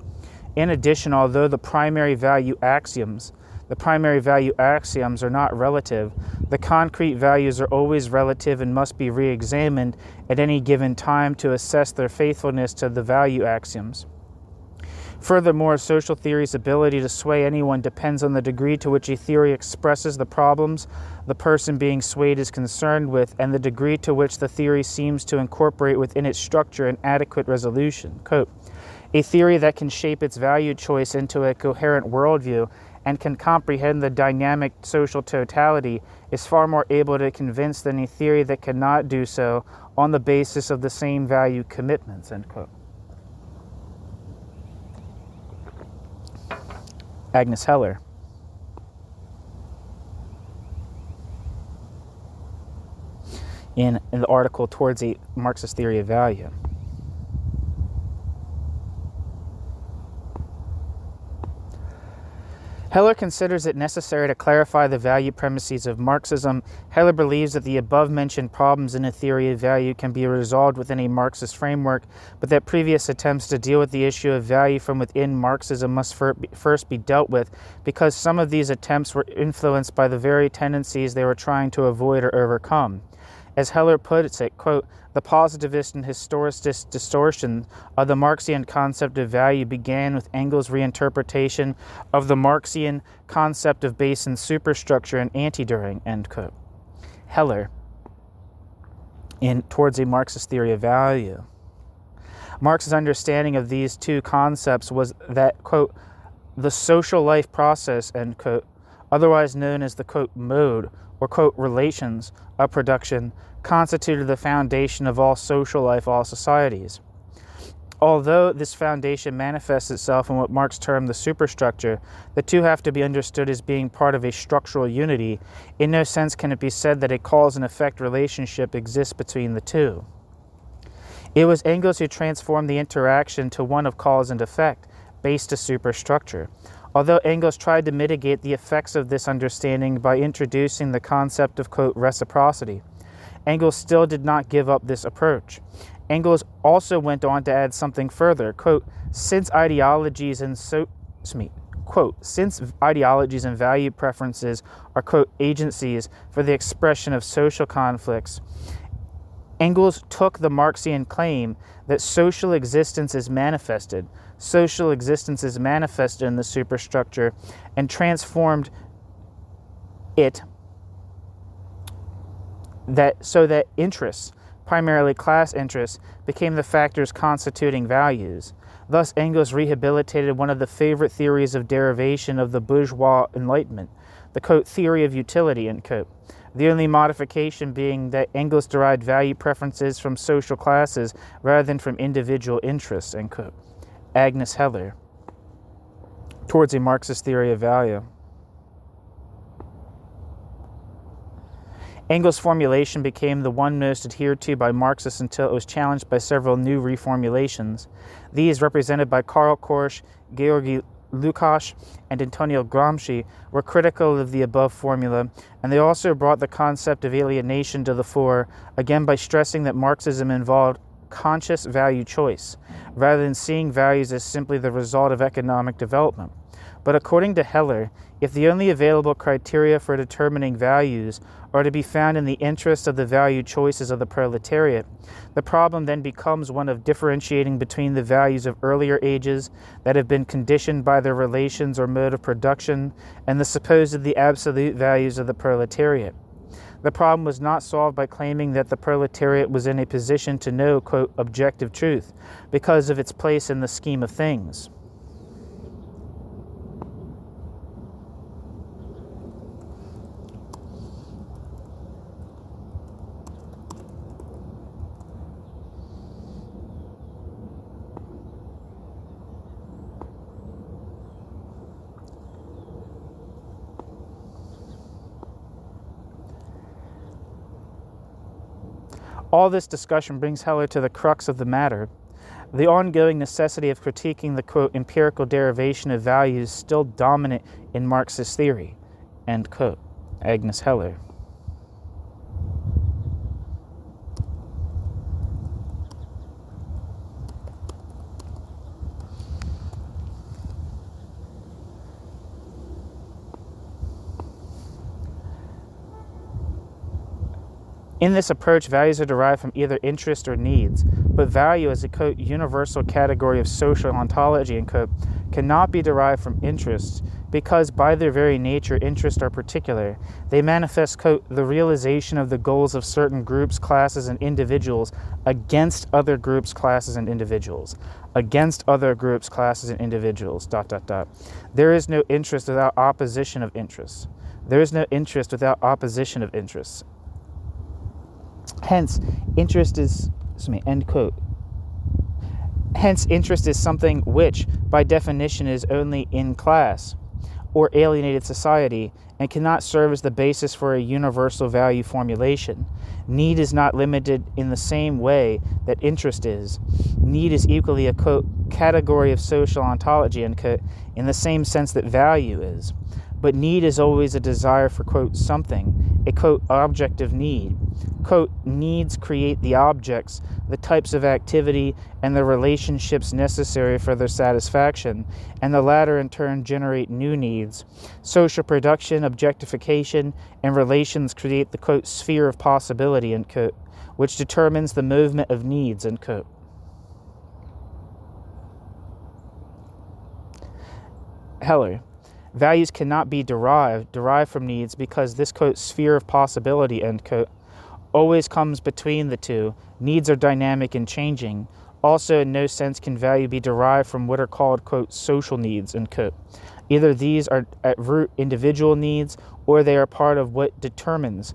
In addition, although the primary value axioms, The primary value axioms are not relative. The concrete values are always relative and must be re-examined at any given time to assess their faithfulness to the value axioms. Furthermore, social theory's ability to sway anyone depends on the degree to which a theory expresses the problems the person being swayed is concerned with, and the degree to which the theory seems to incorporate within its structure an adequate resolution. Quote, a theory that can shape its value choice into a coherent worldview and can comprehend the dynamic social totality is far more able to convince than a theory that cannot do so on the basis of the same value commitments, end quote. Agnes Heller. In the article Towards a Marxist Theory of Value. Heller considers it necessary to clarify the value premises of Marxism. Heller believes that the above-mentioned problems in a theory of value can be resolved within a Marxist framework, but that previous attempts to deal with the issue of value from within Marxism must first be dealt with, because some of these attempts were influenced by the very tendencies they were trying to avoid or overcome. As Heller puts it, quote, the positivist and historicist distortion of the Marxian concept of value began with Engels' reinterpretation of the Marxian concept of base and superstructure and anti-Dühring, end quote. Heller, in Towards a Marxist Theory of Value. Marx's understanding of these two concepts was that, quote, the social life process, end quote, otherwise known as the, quote, mode, or, quote, relations of production, constituted the foundation of all social life, all societies. Although this foundation manifests itself in what Marx termed the superstructure, the two have to be understood as being part of a structural unity. In no sense can it be said that a cause and effect relationship exists between the two. It was Engels who transformed the interaction to one of cause and effect, based to superstructure. Although Engels tried to mitigate the effects of this understanding by introducing the concept of, quote, reciprocity, Engels still did not give up this approach. Engels also went on to add something further, quote, since ideologies and value preferences are, quote, agencies for the expression of social conflicts, Engels took the Marxian claim that social existence is manifested in the superstructure, and transformed it so that interests, primarily class interests, became the factors constituting values. Thus, Engels rehabilitated one of the favorite theories of derivation of the bourgeois Enlightenment, the, quote, theory of utility, end quote. The only modification being that Engels derived value preferences from social classes rather than from individual interests, end quote. Agnes Heller, Towards a Marxist Theory of Value. Engels' formulation became the one most adhered to by Marxists until it was challenged by several new reformulations. These, represented by Karl Korsch, Georgy Lukács, and Antonio Gramsci, were critical of the above formula, and they also brought the concept of alienation to the fore, again by stressing that Marxism involved conscious value choice, rather than seeing values as simply the result of economic development. But according to Heller, if the only available criteria for determining values are to be found in the interest of the value choices of the proletariat, the problem then becomes one of differentiating between the values of earlier ages that have been conditioned by their relations or mode of production and the supposedly absolute values of the proletariat. The problem was not solved by claiming that the proletariat was in a position to know, quote, objective truth because of its place in the scheme of things. All this discussion brings Heller to the crux of the matter. The ongoing necessity of critiquing the, quote, empirical derivation of values still dominant in Marxist theory, end quote. Agnes Heller. In this approach, values are derived from either interest or needs, but value as a quote, universal category of social ontology and quote, cannot be derived from interests because by their very nature interests are particular. They manifest quote, the realization of the goals of certain groups, classes, and individuals against other groups, classes, and individuals. Against other groups, classes, and individuals, ... There is no interest without opposition of interests. There is no interest without opposition of interests. Hence, interest is, end quote. Hence, interest is something which, by definition, is only in class or alienated society and cannot serve as the basis for a universal value formulation. Need is not limited in the same way that interest is. Need is equally a, quote, category of social ontology, end quote, in the same sense that value is. But need is always a desire for, quote, something, a, quote, objective need. Quote, needs create the objects, the types of activity, and the relationships necessary for their satisfaction, and the latter in turn generate new needs. Social production, objectification, and relations create the, quote, sphere of possibility, end quote, which determines the movement of needs, end quote. Heller. Values cannot be derived from needs because this, quote, sphere of possibility, end quote, always comes between the two. Needs are dynamic and changing. Also, in no sense can value be derived from what are called, quote, social needs, end quote. Either these are at root individual needs or they are part of what determines,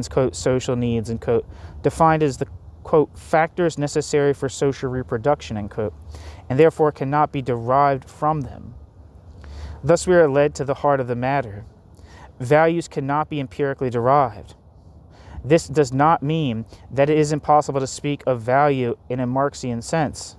quote, social needs, end quote, defined as the, quote, factors necessary for social reproduction, end quote, and therefore cannot be derived from them. Thus we are led to the heart of the matter. Values cannot be empirically derived. This does not mean that it is impossible to speak of value in a Marxian sense.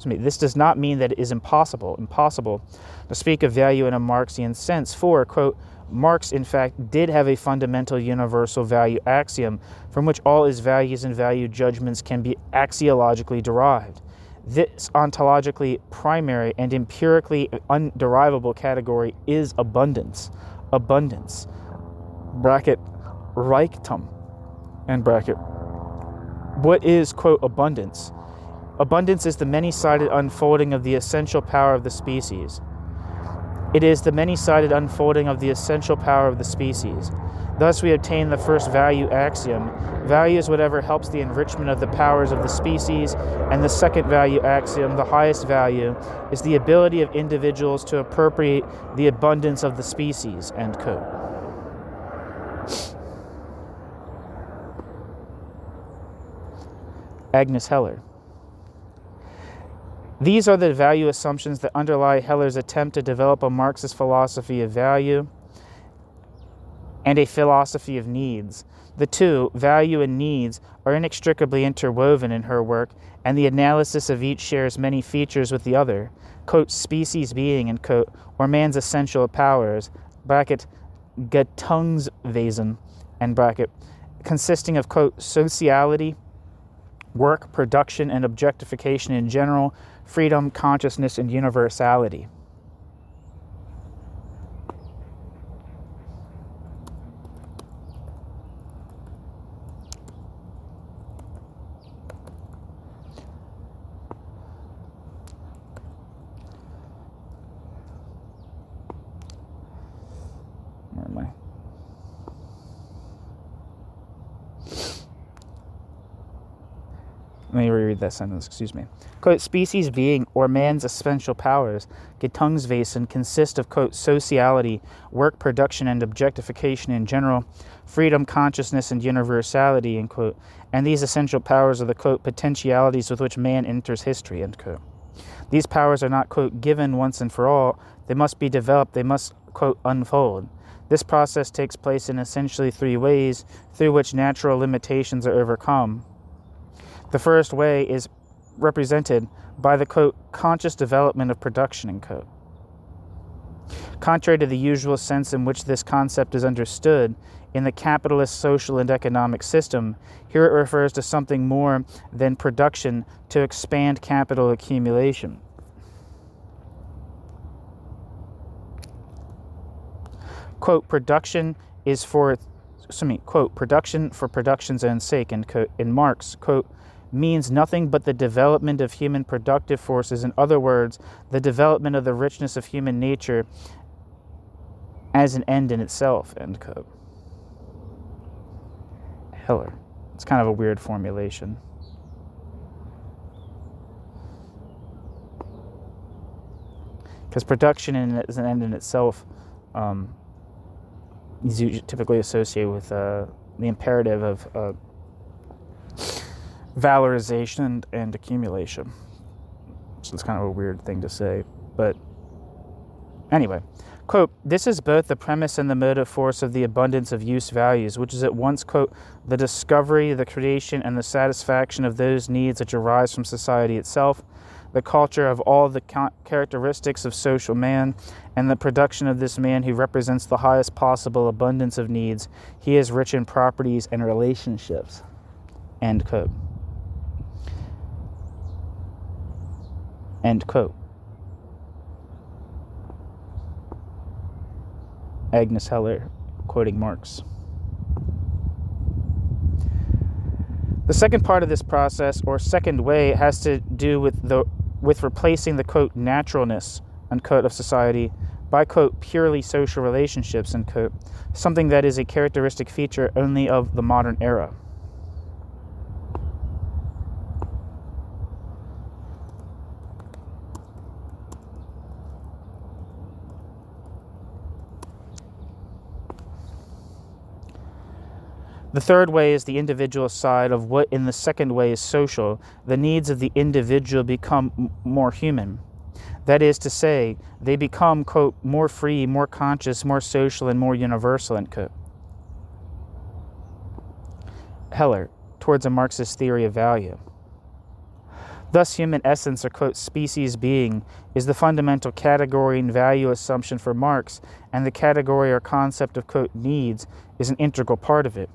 This does not mean that it is impossible to speak of value in a Marxian sense, for, quote, Marx, in fact, did have a fundamental universal value axiom from which all his values and value judgments can be axiologically derived. This ontologically primary and empirically underivable category is abundance. Abundance, bracket, Reichtum, end bracket. What is, quote, abundance? Abundance is the many-sided unfolding of the essential power of the species. It is the many-sided unfolding of the essential power of the species. Thus we obtain the first value axiom. Value is whatever helps the enrichment of the powers of the species, and the second value axiom, the highest value, is the ability of individuals to appropriate the abundance of the species, end quote. Agnes Heller. These are the value assumptions that underlie Heller's attempt to develop a Marxist philosophy of value and a philosophy of needs. The two, value and needs, are inextricably interwoven in her work, and the analysis of each shares many features with the other. Quote, species being, end quote, or man's essential powers, bracket, Gattungswesen, end bracket, consisting of, quote, sociality, work, production, and objectification in general, freedom, consciousness, and universality. Where am I? Let me reread that sentence, excuse me. Quote, species being, or man's essential powers, Gattungswesen, consist of, quote, sociality, work, production, and objectification in general, freedom, consciousness, and universality, end quote. And these essential powers are the, quote, potentialities with which man enters history, end quote. These powers are not, quote, given once and for all. They must be developed. They must, quote, unfold. This process takes place in essentially three ways through which natural limitations are overcome. The first way is represented by the, quote, conscious development of production, end quote. Contrary to the usual sense in which this concept is understood in the capitalist social and economic system, here it refers to something more than production to expand capital accumulation. Quote, production is for quote, production for production's own sake, end quote, in Marx, quote, means nothing but the development of human productive forces. In other words, the development of the richness of human nature as an end in itself, end quote. Heller. It's kind of a weird formulation. Because production as an end in itself is typically associated with the imperative of valorization and accumulation. So it's kind of a weird thing to say. But anyway, quote, this is both the premise and the motive force of the abundance of use values, which is at once, quote, the discovery, the creation, and the satisfaction of those needs which arise from society itself, the culture of all the characteristics of social man, and the production of this man who represents the highest possible abundance of needs. He is rich in properties and relationships, end quote. End quote. Agnes Heller, quoting Marx. The second part of this process, or second way, has to do with replacing the, quote, naturalness, unquote, of society by, quote, purely social relationships, unquote, something that is a characteristic feature only of the modern era. The third way is the individual side of what in the second way is social. The needs of the individual become more human. That is to say, they become, quote, more free, more conscious, more social, and more universal, end quote. Heller, towards a Marxist theory of value. Thus, human essence, or, quote, species being, is the fundamental category and value assumption for Marx, and the category or concept of, quote, needs is an integral part of it.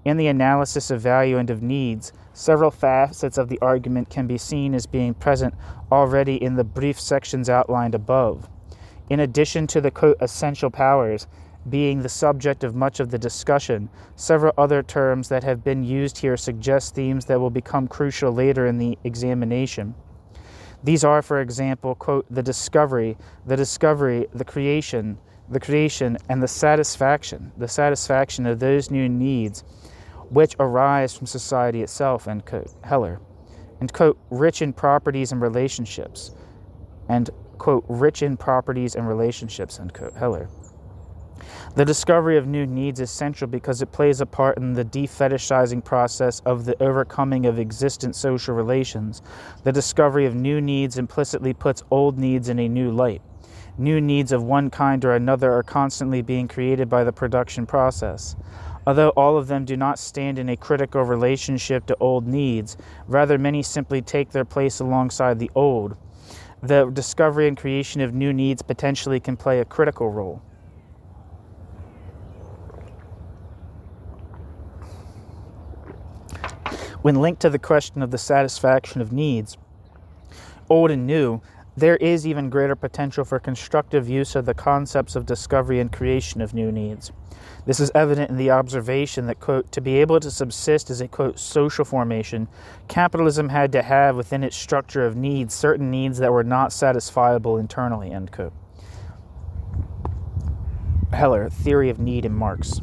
In the analysis of value and of needs, several facets of the argument can be seen as being present already in the brief sections outlined above. In addition to the, quote, essential powers being the subject of much of the discussion, several other terms that have been used here suggest themes that will become crucial later in the examination. These are, for example, quote, the discovery, the creation, and the satisfaction of those new needs which arise from society itself, end quote, Heller, and, quote, rich in properties and relationships, and, quote, rich in properties and relationships, end quote, Heller. The discovery of new needs is central because it plays a part in the defetishizing process of the overcoming of existent social relations. The discovery of new needs implicitly puts old needs in a new light. New needs of one kind or another are constantly being created by the production process. Although all of them do not stand in a critical relationship to old needs, rather many simply take their place alongside the old. The discovery and creation of new needs potentially can play a critical role. When linked to the question of the satisfaction of needs, old and new, there is even greater potential for constructive use of the concepts of discovery and creation of new needs. This is evident in the observation that, quote, to be able to subsist as a, quote, social formation, capitalism had to have within its structure of needs certain needs that were not satisfiable internally, end quote. Heller, Theory of Need in Marx.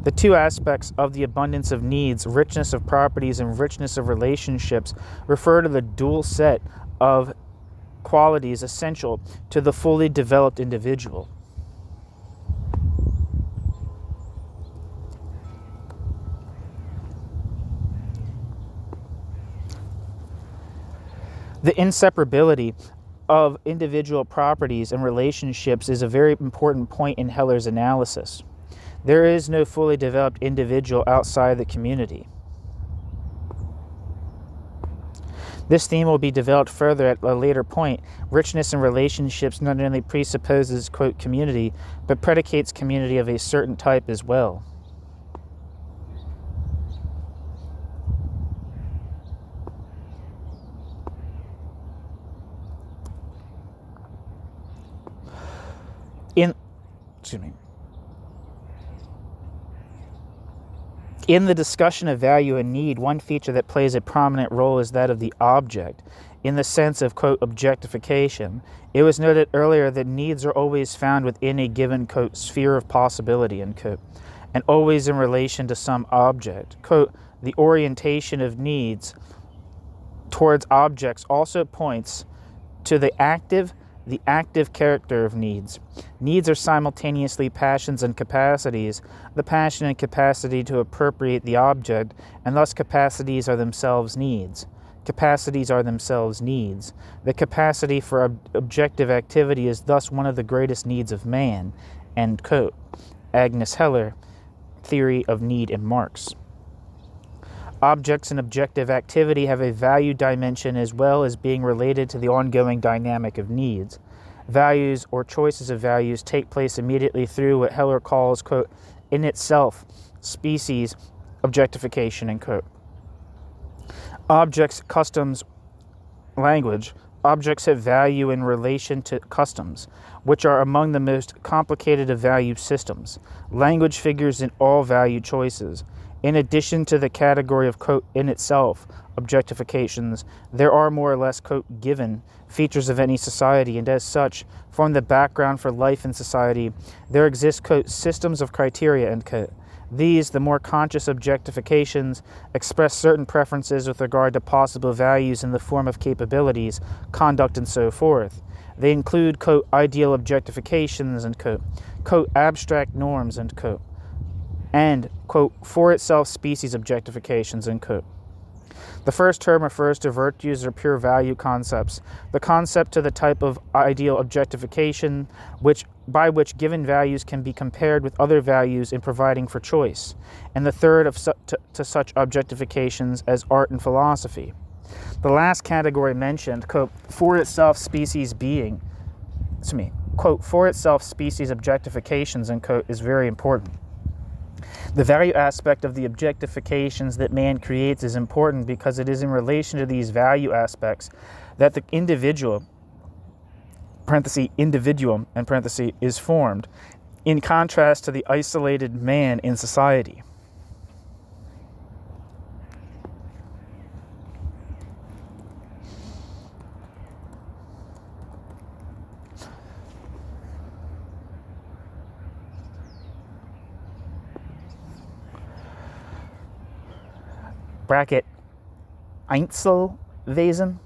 The two aspects of the abundance of needs, richness of properties and richness of relationships, refer to the dual set of qualities essential to the fully developed individual. The inseparability of individual properties and relationships is a very important point in Heller's analysis. There is no fully developed individual outside the community. This theme will be developed further at a later point. Richness in relationships not only presupposes, quote, community, but predicates community of a certain type as well. In the discussion of value and need, one feature that plays a prominent role is that of the object, in the sense of, quote, objectification. It was noted earlier that needs are always found within a given, quote, sphere of possibility, end quote, and always in relation to some object. Quote, the orientation of needs towards objects also points to the active character of needs. Needs are simultaneously passions and capacities, the passion and capacity to appropriate the object, and thus capacities are themselves needs. Capacities are themselves needs. The capacity for objective activity is thus one of the greatest needs of man. End quote. Agnes Heller, Theory of Need in Marx. Objects and objective activity have a value dimension as well as being related to the ongoing dynamic of needs. Values or choices of values take place immediately through what Heller calls, quote, in itself, species objectification, end quote. Objects, customs, language. Objects have value in relation to customs, which are among the most complicated of value systems. Language figures in all value choices. In addition to the category of, quote, in itself, objectifications, there are more or less, quote, given features of any society, and as such, form the background for life in society. There exist, quote, systems of criteria, end quote. These, the more conscious objectifications, express certain preferences with regard to possible values in the form of capabilities, conduct, and so forth. They include, quote, ideal objectifications, end quote, abstract norms, end quote, and, quote, for itself species objectifications, end quote. The first term refers to virtues or pure value concepts, the concept to the type of ideal objectification by which given values can be compared with other values in providing for choice, and the third to such objectifications as art and philosophy. The last category mentioned, quote, for itself species objectifications, end quote, is very important. The value aspect of the objectifications that man creates is important because it is in relation to these value aspects that the individual, individuum, is formed, in contrast to the isolated man in society. Bracket Einzelwesen.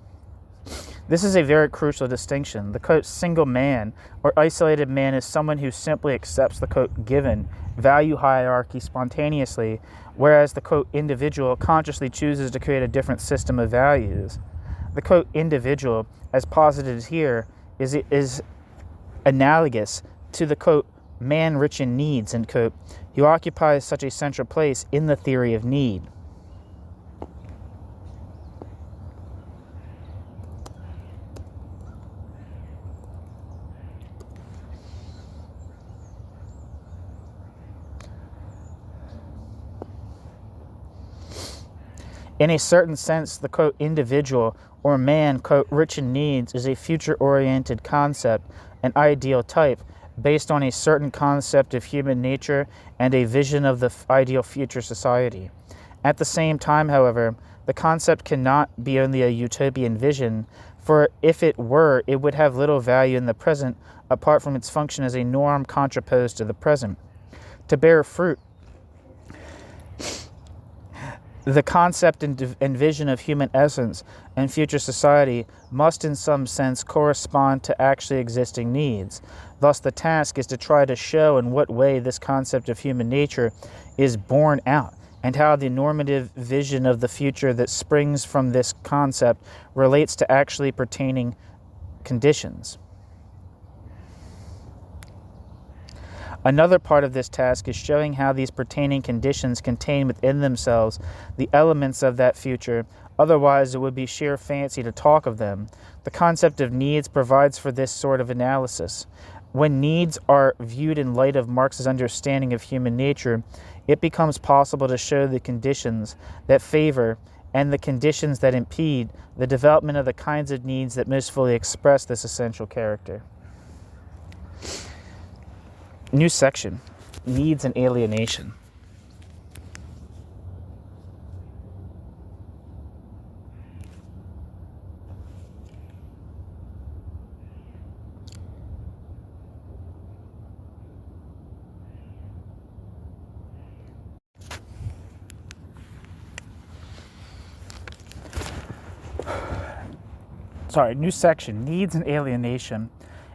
This is a very crucial distinction. The, quote, single man or isolated man is someone who simply accepts the, quote, given value hierarchy spontaneously, whereas the, quote, individual consciously chooses to create a different system of values. The, quote, individual, as posited here, is analogous to the, quote, man rich in needs, end quote, who occupies such a central place in the theory of need. In a certain sense, the, quote, individual or man, quote, rich in needs is a future-oriented concept, an ideal type, based on a certain concept of human nature and a vision of the ideal future society. At the same time, however, the concept cannot be only a utopian vision, for if it were, it would have little value in the present, apart from its function as a norm contraposed to the present. To bear fruit, the concept and vision of human essence and future society must in some sense correspond to actually existing needs. Thus, the task is to try to show in what way this concept of human nature is borne out, and how the normative vision of the future that springs from this concept relates to actually pertaining conditions. Another part of this task is showing how these pertaining conditions contain within themselves the elements of that future, otherwise it would be sheer fancy to talk of them. The concept of needs provides for this sort of analysis. When needs are viewed in light of Marx's understanding of human nature, it becomes possible to show the conditions that favor and the conditions that impede the development of the kinds of needs that most fully express this essential character. New section, needs and alienation. New section, needs and alienation.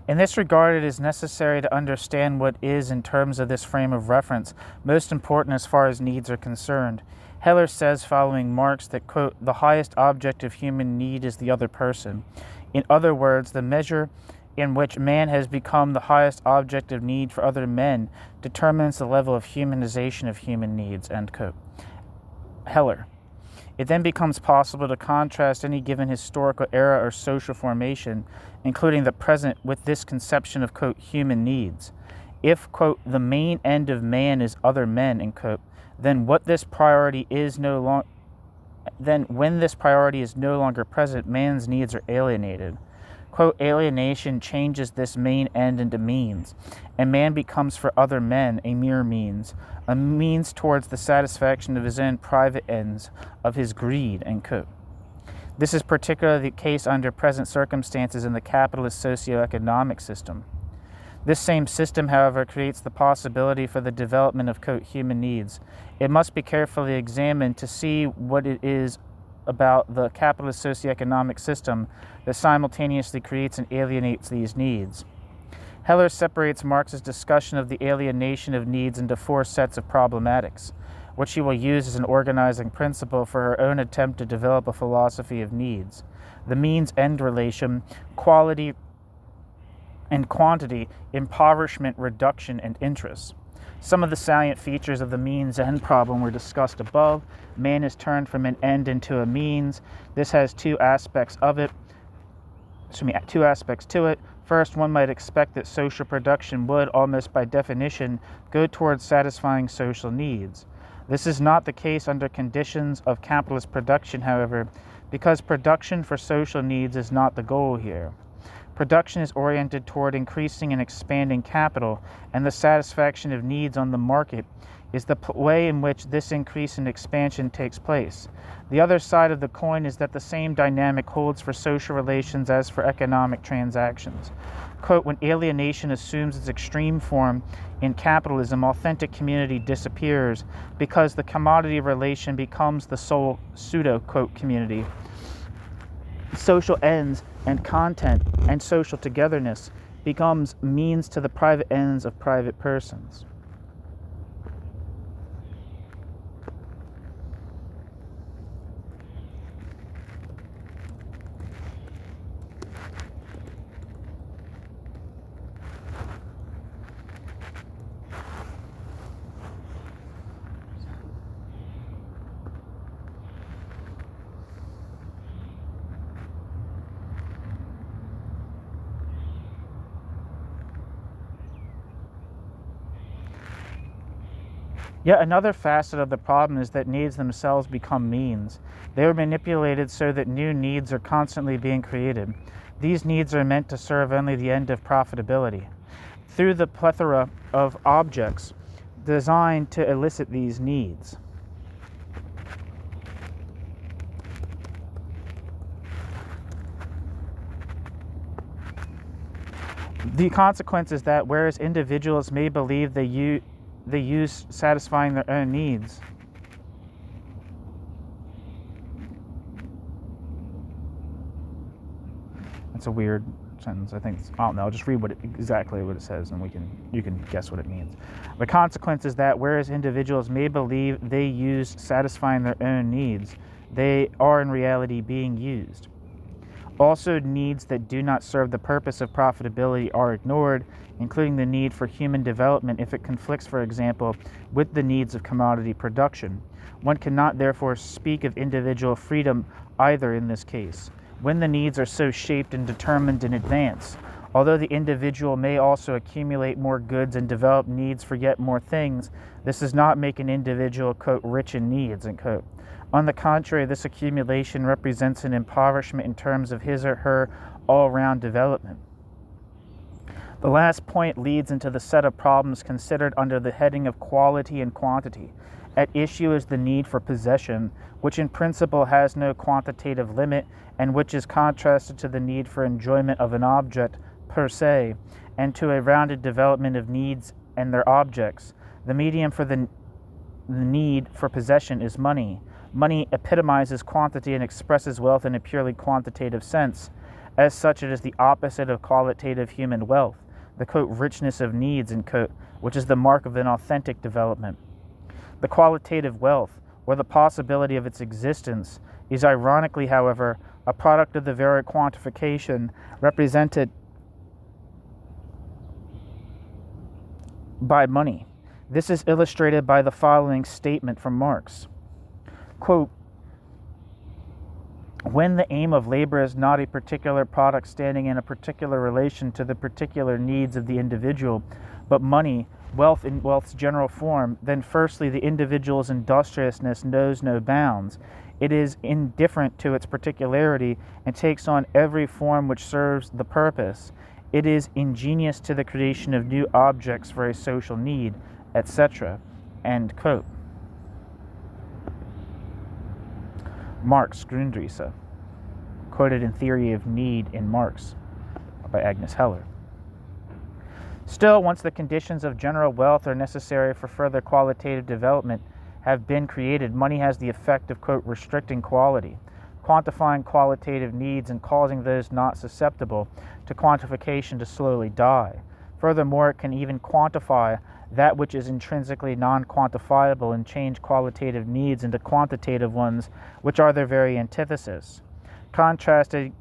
In this regard, it is necessary to understand what is, in terms of this frame of reference, most important as far as needs are concerned. Heller says, following Marx, that, quote, the highest object of human need is the other person. In other words, the measure in which man has become the highest object of need for other men determines the level of humanization of human needs, end quote. Heller. It then becomes possible to contrast any given historical era or social formation, including the present, with this conception of, quote, human needs. If, quote, the main end of man is other men, end quote, then when this priority is no longer present, man's needs are alienated. Quote, alienation changes this main end into means, and man becomes for other men a mere means, a means towards the satisfaction of his own private ends, of his greed, end quote. This is particularly the case under present circumstances in the capitalist socio-economic system. This same system, however, creates the possibility for the development of, quote, human needs. It must be carefully examined to see what it is about the capitalist socioeconomic system that simultaneously creates and alienates these needs. Heller separates Marx's discussion of the alienation of needs into four sets of problematics, which she will use as an organizing principle for her own attempt to develop a philosophy of needs. The means-end relation, quality and quantity, impoverishment, reduction, and interest. Some of the salient features of the means-end problem were discussed above. Man is turned from an end into a means. This has two aspects to it. First, one might expect that social production would, almost by definition, go towards satisfying social needs. This is not the case under conditions of capitalist production, however, because production for social needs is not the goal here. Production is oriented toward increasing and expanding capital, and the satisfaction of needs on the market is the way in which this increase and expansion takes place. The other side of the coin is that the same dynamic holds for social relations as for economic transactions. Quote, when alienation assumes its extreme form in capitalism, authentic community disappears because the commodity relation becomes the sole pseudo-quote community. Social ends and content and social togetherness becomes means to the private ends of private persons. Yet another facet of the problem is that needs themselves become means. They are manipulated so that new needs are constantly being created. These needs are meant to serve only the end of profitability, through the plethora of objects designed to elicit these needs. The consequence is that whereas individuals may believe they use satisfying their own needs, that's a weird sentence. I don't know. Just read exactly what it says, and you can guess what it means. The consequence is that whereas individuals may believe they use satisfying their own needs, they are in reality being used. Also, needs that do not serve the purpose of profitability are ignored, including the need for human development if it conflicts, for example, with the needs of commodity production. One cannot therefore speak of individual freedom either in this case, when the needs are so shaped and determined in advance. Although the individual may also accumulate more goods and develop needs for yet more things, this does not make an individual, quote, rich in needs, end quote. On the contrary, this accumulation represents an impoverishment in terms of his or her all-round development. The last point leads into the set of problems considered under the heading of quality and quantity. At issue is the need for possession, which in principle has no quantitative limit and which is contrasted to the need for enjoyment of an object per se, and to a rounded development of needs and their objects. The medium for the need for possession is money. Money epitomizes quantity and expresses wealth in a purely quantitative sense. As such, it is the opposite of qualitative human wealth, the quote, richness of needs, end quote, which is the mark of an authentic development. The qualitative wealth, or the possibility of its existence, is ironically, however, a product of the very quantification represented by money. This is illustrated by the following statement from Marx. Quote, when the aim of labor is not a particular product standing in a particular relation to the particular needs of the individual, but money, wealth in wealth's general form, then firstly the individual's industriousness knows no bounds. It is indifferent to its particularity and takes on every form which serves the purpose. It is ingenious to the creation of new objects for a social need, etc. End quote. Marx Grundrisse, quoted in Theory of Need in Marx by Agnes Heller. Still, once the conditions of general wealth are necessary for further qualitative development have been created, money has the effect of, quote, restricting quality, quantifying qualitative needs and causing those not susceptible to quantification to slowly die. Furthermore, it can even quantify that which is intrinsically non-quantifiable and change qualitative needs into quantitative ones, which are their very antithesis. Contrasted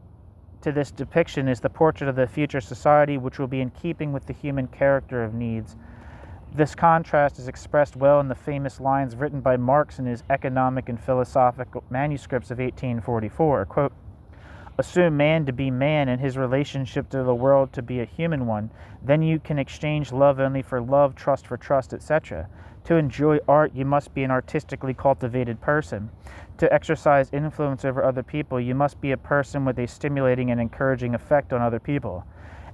to this depiction is the portrait of the future society, which will be in keeping with the human character of needs. This contrast is expressed well in the famous lines written by Marx in his economic and philosophical manuscripts of 1844, quote, assume man to be man and his relationship to the world to be a human one, then you can exchange love only for love, trust for trust, etc. To enjoy art, you must be an artistically cultivated person. To exercise influence over other people, you must be a person with a stimulating and encouraging effect on other people.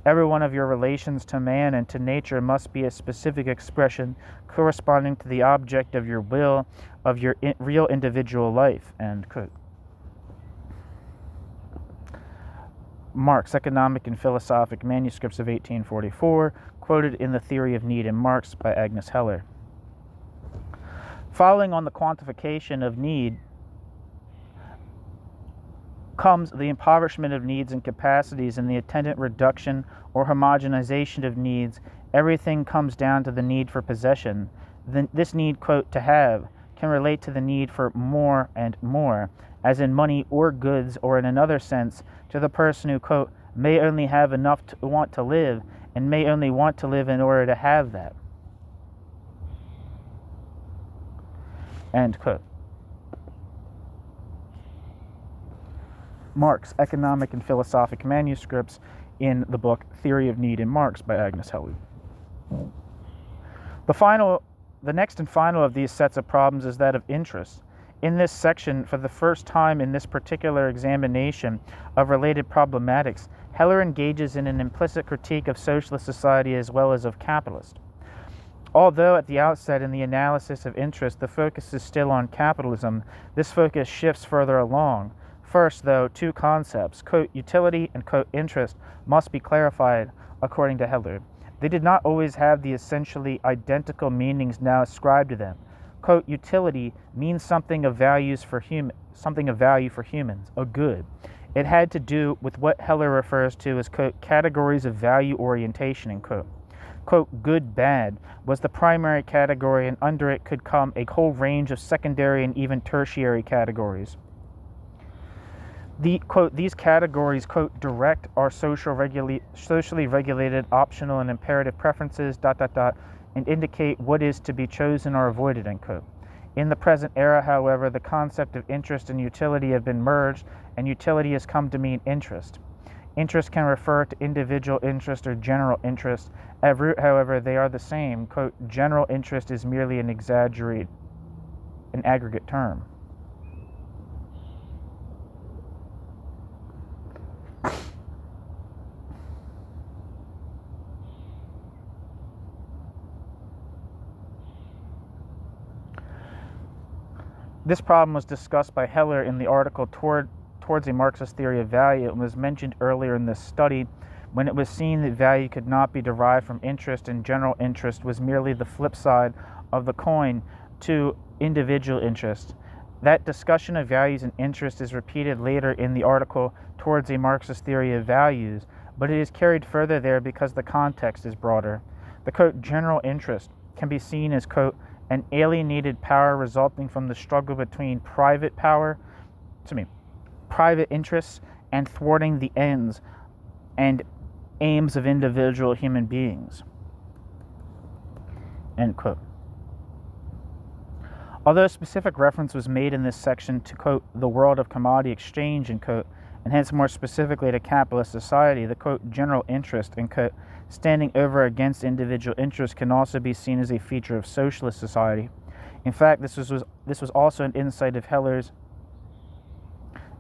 Every one of your relations to man and to nature must be a specific expression corresponding to the object of your will, of your real individual life. End quote. Marx, Economic and Philosophic Manuscripts of 1844, quoted in The Theory of Need in Marx by Agnes Heller. Following on the quantification of need comes the impoverishment of needs and capacities and the attendant reduction or homogenization of needs. Everything comes down to the need for possession. This need, quote, to have, can relate to the need for more and more, as in money or goods, or in another sense, to the person who, quote, may only have enough to want to live, and may only want to live in order to have that. End quote. Marx, Economic and Philosophic Manuscripts in the book Theory of Need in Marx by Agnes Heller. The next and final of these sets of problems is that of interest. In this section, for the first time in this particular examination of related problematics, Heller engages in an implicit critique of socialist society as well as of capitalist. Although at the outset in the analysis of interest the focus is still on capitalism, this focus shifts further along. First, though, two concepts, quote, utility and, quote, interest, must be clarified, according to Heller. They did not always have the essentially identical meanings now ascribed to them. Quote, utility means something of value for humans, a good. It had to do with what Heller refers to as, quote, categories of value orientation, end quote. Quote, good, bad was the primary category, and under it could come a whole range of secondary and even tertiary categories. These categories, quote, direct our socially regulated, optional, and imperative preferences, and indicate what is to be chosen or avoided, end quote. In the present era, however, the concept of interest and utility have been merged, and utility has come to mean interest. Interest can refer to individual interest or general interest. At root, however, they are the same. Quote, general interest is merely an aggregate term. This problem was discussed by Heller in the article Towards a Marxist Theory of Value and was mentioned earlier in this study when it was seen that value could not be derived from interest and general interest was merely the flip side of the coin to individual interest. That discussion of values and interest is repeated later in the article Towards a Marxist Theory of Values, but it is carried further there because the context is broader. The, quote, general interest can be seen as, quote, an alienated power resulting from the struggle between private interests and thwarting the ends and aims of individual human beings, end quote. Although a specific reference was made in this section to, quote, the world of commodity exchange, end quote, and hence more specifically to capitalist society, the, quote, general interest, end quote, standing over against individual interest can also be seen as a feature of socialist society. In fact, this was also an insight of Heller's.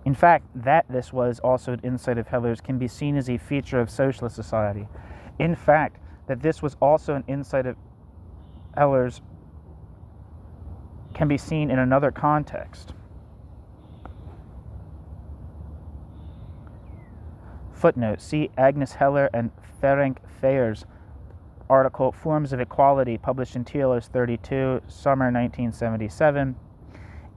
In fact, that this was also an insight of Heller's can be seen as a feature of socialist society. In fact, that this was also an insight of Heller's can be seen in another context. Footnote, see Agnes Heller and Ferenc Fayer's article Forms of Equality, published in TLOS 32, summer 1977,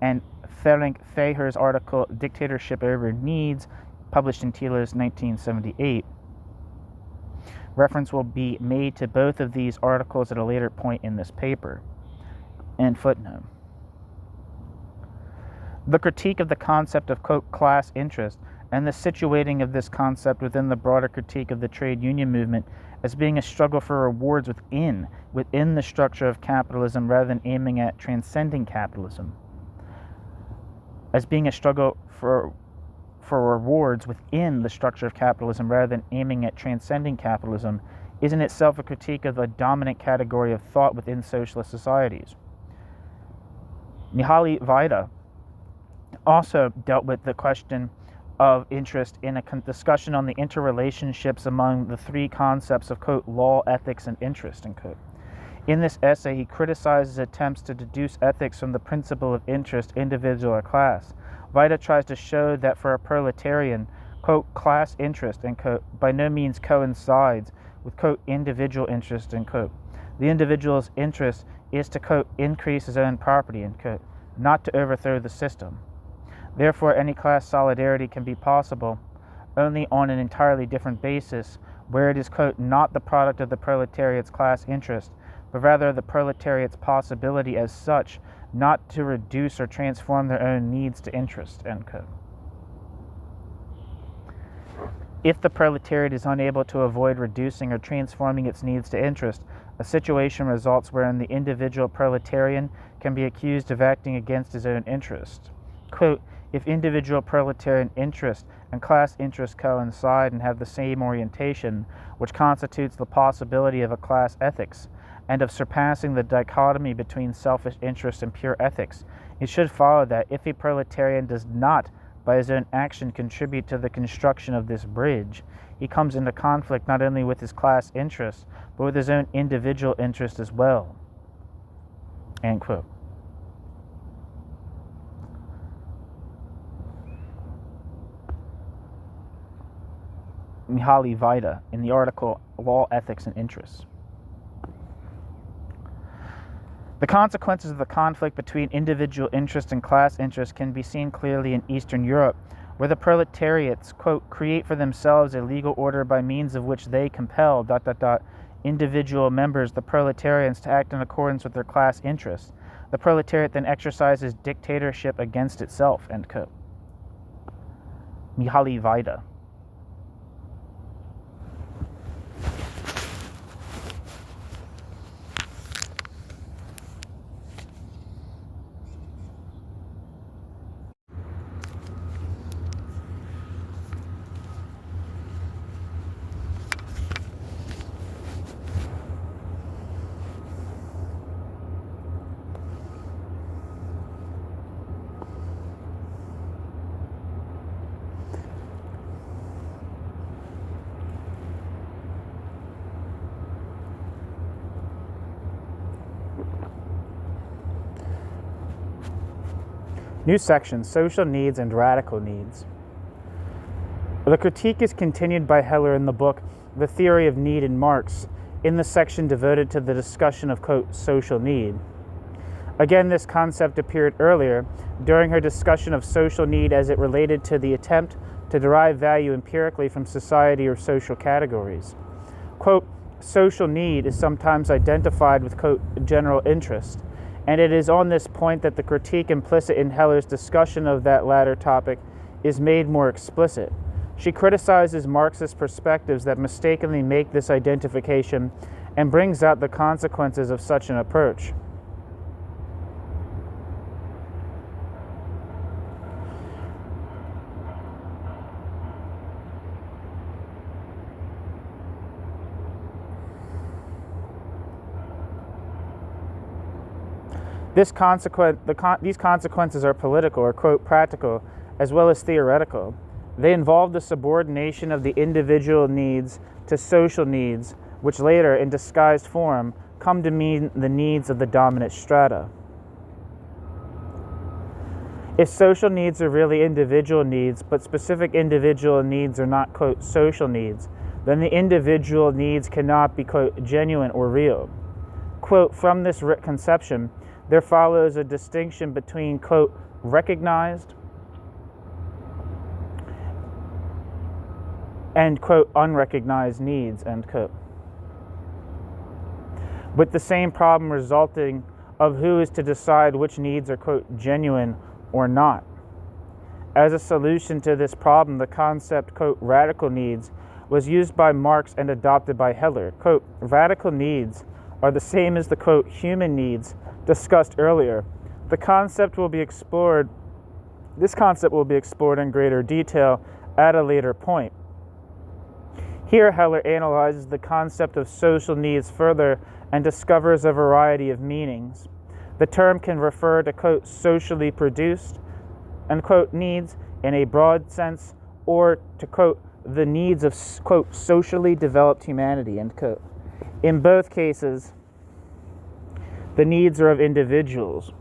and Ferenc Fayer's article Dictatorship Over Needs, published in TLOS 1978. Reference will be made to both of these articles at a later point in this paper. End footnote. The critique of the concept of, quote, class interest and the situating of this concept within the broader critique of the trade union movement as being a struggle for rewards within the structure of capitalism rather than aiming at transcending capitalism. As being a struggle for rewards within the structure of capitalism rather than aiming at transcending capitalism is in itself a critique of a dominant category of thought within socialist societies. Mihaly Vaida also dealt with the question of interest in a discussion on the interrelationships among the three concepts of, quote, law, ethics, and interest, end quote. In this essay, he criticizes attempts to deduce ethics from the principle of interest, individual or class. Vaida tries to show that for a proletarian, quote, class interest, end quote, by no means coincides with, quote, individual interest, end quote. The individual's interest is to, quote, increase his own property, end quote, not to overthrow the system. Therefore, any class solidarity can be possible only on an entirely different basis, where it is, quote, not the product of the proletariat's class interest, but rather the proletariat's possibility as such not to reduce or transform their own needs to interest, end quote. If the proletariat is unable to avoid reducing or transforming its needs to interest, a situation results wherein the individual proletarian can be accused of acting against his own interest. Quote, if individual proletarian interest and class interest coincide and have the same orientation, which constitutes the possibility of a class ethics, and of surpassing the dichotomy between selfish interest and pure ethics, it should follow that if a proletarian does not, by his own action, contribute to the construction of this bridge, he comes into conflict not only with his class interest, but with his own individual interest as well. End quote. Mihaly Vaida in the article Law, Ethics, and Interests. The consequences of the conflict between individual interest and class interest can be seen clearly in Eastern Europe, where the proletariats, quote, create for themselves a legal order by means of which they compel, individual members, the proletarians, to act in accordance with their class interests. The proletariat then exercises dictatorship against itself, end quote. Mihaly Vaida. New section, Social Needs and Radical Needs. The critique is continued by Heller in the book The Theory of Need in Marx, in the section devoted to the discussion of, quote, social need. Again, this concept appeared earlier during her discussion of social need as it related to the attempt to derive value empirically from society or social categories. Quote, social need is sometimes identified with, quote, general interest, and it is on this point that the critique implicit in Heller's discussion of that latter topic is made more explicit. She criticizes Marxist perspectives that mistakenly make this identification and brings out the consequences of such an approach. These consequences are political or, quote, practical, as well as theoretical. They involve the subordination of the individual needs to social needs, which later, in disguised form, come to mean the needs of the dominant strata. If social needs are really individual needs, but specific individual needs are not, quote, social needs, then the individual needs cannot be, quote, genuine or real. Quote, from this conception, there follows a distinction between, quote, recognized and, quote, unrecognized needs, end quote, with the same problem resulting of who is to decide which needs are, quote, genuine or not. As a solution to this problem, the concept, quote, radical needs was used by Marx and adopted by Heller. Quote, radical needs are the same as the, quote, human needs discussed earlier. This concept will be explored in greater detail at a later point. Here, Heller analyzes the concept of social needs further and discovers a variety of meanings. The term can refer to, quote, socially produced, unquote, needs in a broad sense, or to, quote, the needs of, quote, socially developed humanity, end quote. In both cases, the needs are of individuals.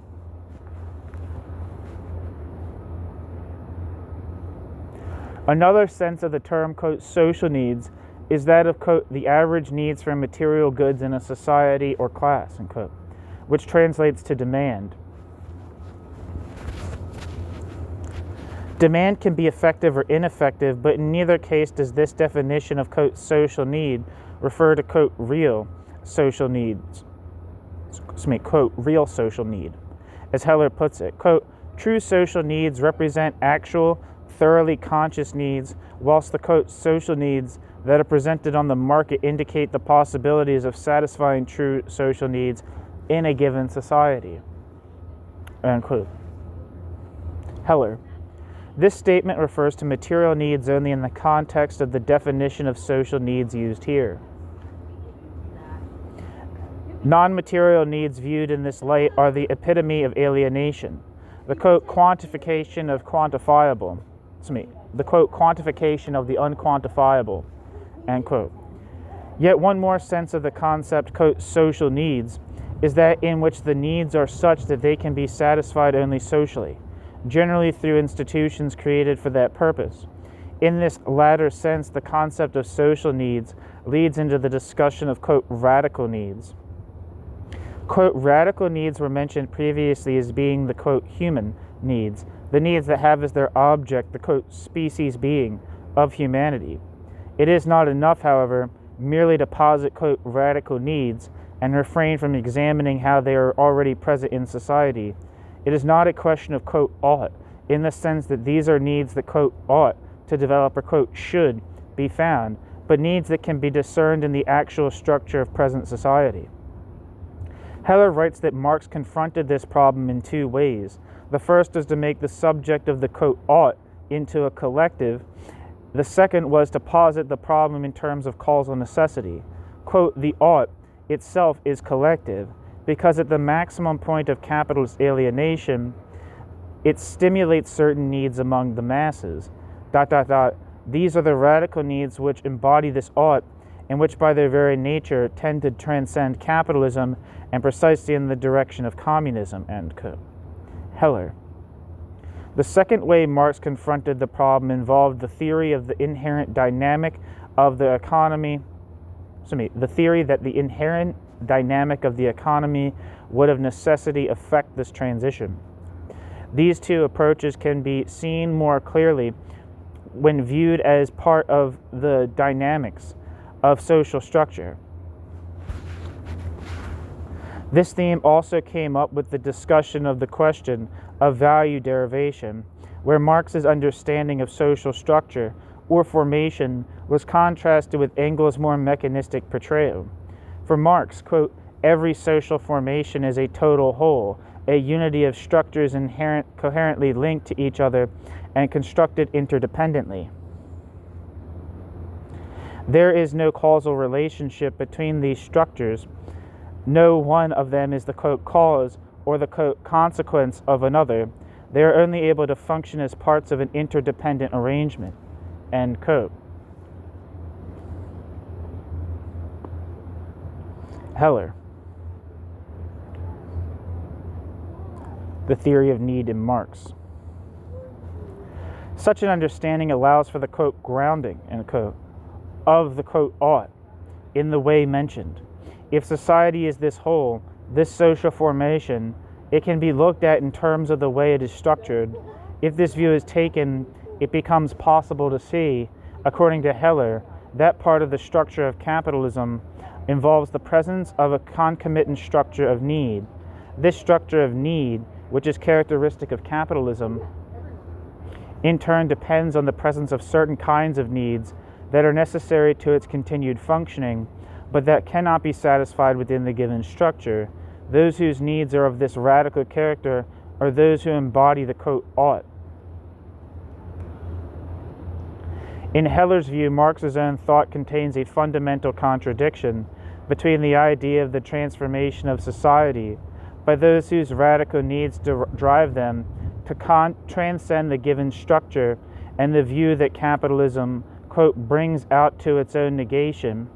Another sense of the term, quote, social needs is that of, quote, the average needs for material goods in a society or class, end quote, which translates to demand. Demand can be effective or ineffective, but in neither case does this definition of, quote, social need refer to, quote, real social needs. Quote, real social need. As Heller puts it, quote, true social needs represent actual, thoroughly conscious needs, whilst the, quote, social needs that are presented on the market indicate the possibilities of satisfying true social needs in a given society. End quote. Heller. This statement refers to material needs only in the context of the definition of social needs used here. Non-material needs viewed in this light are the epitome of alienation, the, quote, quantification of quantifiable, the, quote, quantification of the unquantifiable, end quote. Yet one more sense of the concept, quote, social needs is that in which the needs are such that they can be satisfied only socially, generally through institutions created for that purpose. In this latter sense, the concept of social needs leads into the discussion of, quote, radical needs. Quote, radical needs were mentioned previously as being the, quote, human needs, the needs that have as their object the, quote, species being of humanity. It is not enough, however, merely to posit, quote, radical needs and refrain from examining how they are already present in society. It is not a question of, quote, ought, in the sense that these are needs that, quote, ought to develop or, quote, should be found, but needs that can be discerned in the actual structure of present society. Heller writes that Marx confronted this problem in two ways. The first is to make the subject of the, quote, ought into a collective. The second was to posit the problem in terms of causal necessity. Quote, the ought itself is collective because at the maximum point of capitalist alienation, it stimulates certain needs among the masses. These are the radical needs which embody this ought and which by their very nature tend to transcend capitalism and precisely in the direction of communism, end quote. Heller. The second way Marx confronted the problem involved the theory of the inherent dynamic of the economy, the theory that the dynamic of the economy would of necessity affect this transition. These two approaches can be seen more clearly when viewed as part of the dynamics of social structure. This theme also came up with the discussion of the question of value derivation, where Marx's understanding of social structure or formation was contrasted with Engels' more mechanistic portrayal. For Marx, quote, every social formation is a total whole, a unity of structures coherently linked to each other and constructed interdependently. There is no causal relationship between these structures. No one of them is the quote cause or the quote consequence of another. They are only able to function as parts of an interdependent arrangement. End quote. Heller. The theory of need in Marx. Such an understanding allows for the quote grounding, end quote, of the quote ought in the way mentioned. If society is this whole, this social formation, it can be looked at in terms of the way it is structured. If this view is taken, it becomes possible to see, according to Heller, that part of the structure of capitalism involves the presence of a concomitant structure of need. This structure of need, which is characteristic of capitalism, in turn depends on the presence of certain kinds of needs that are necessary to its continued functioning, but that cannot be satisfied within the given structure. Those whose needs are of this radical character are those who embody the quote ought. In Heller's view, Marx's own thought contains a fundamental contradiction between the idea of the transformation of society by those whose radical needs drive them to transcend the given structure and the view that capitalism, quote, brings out to its own negation.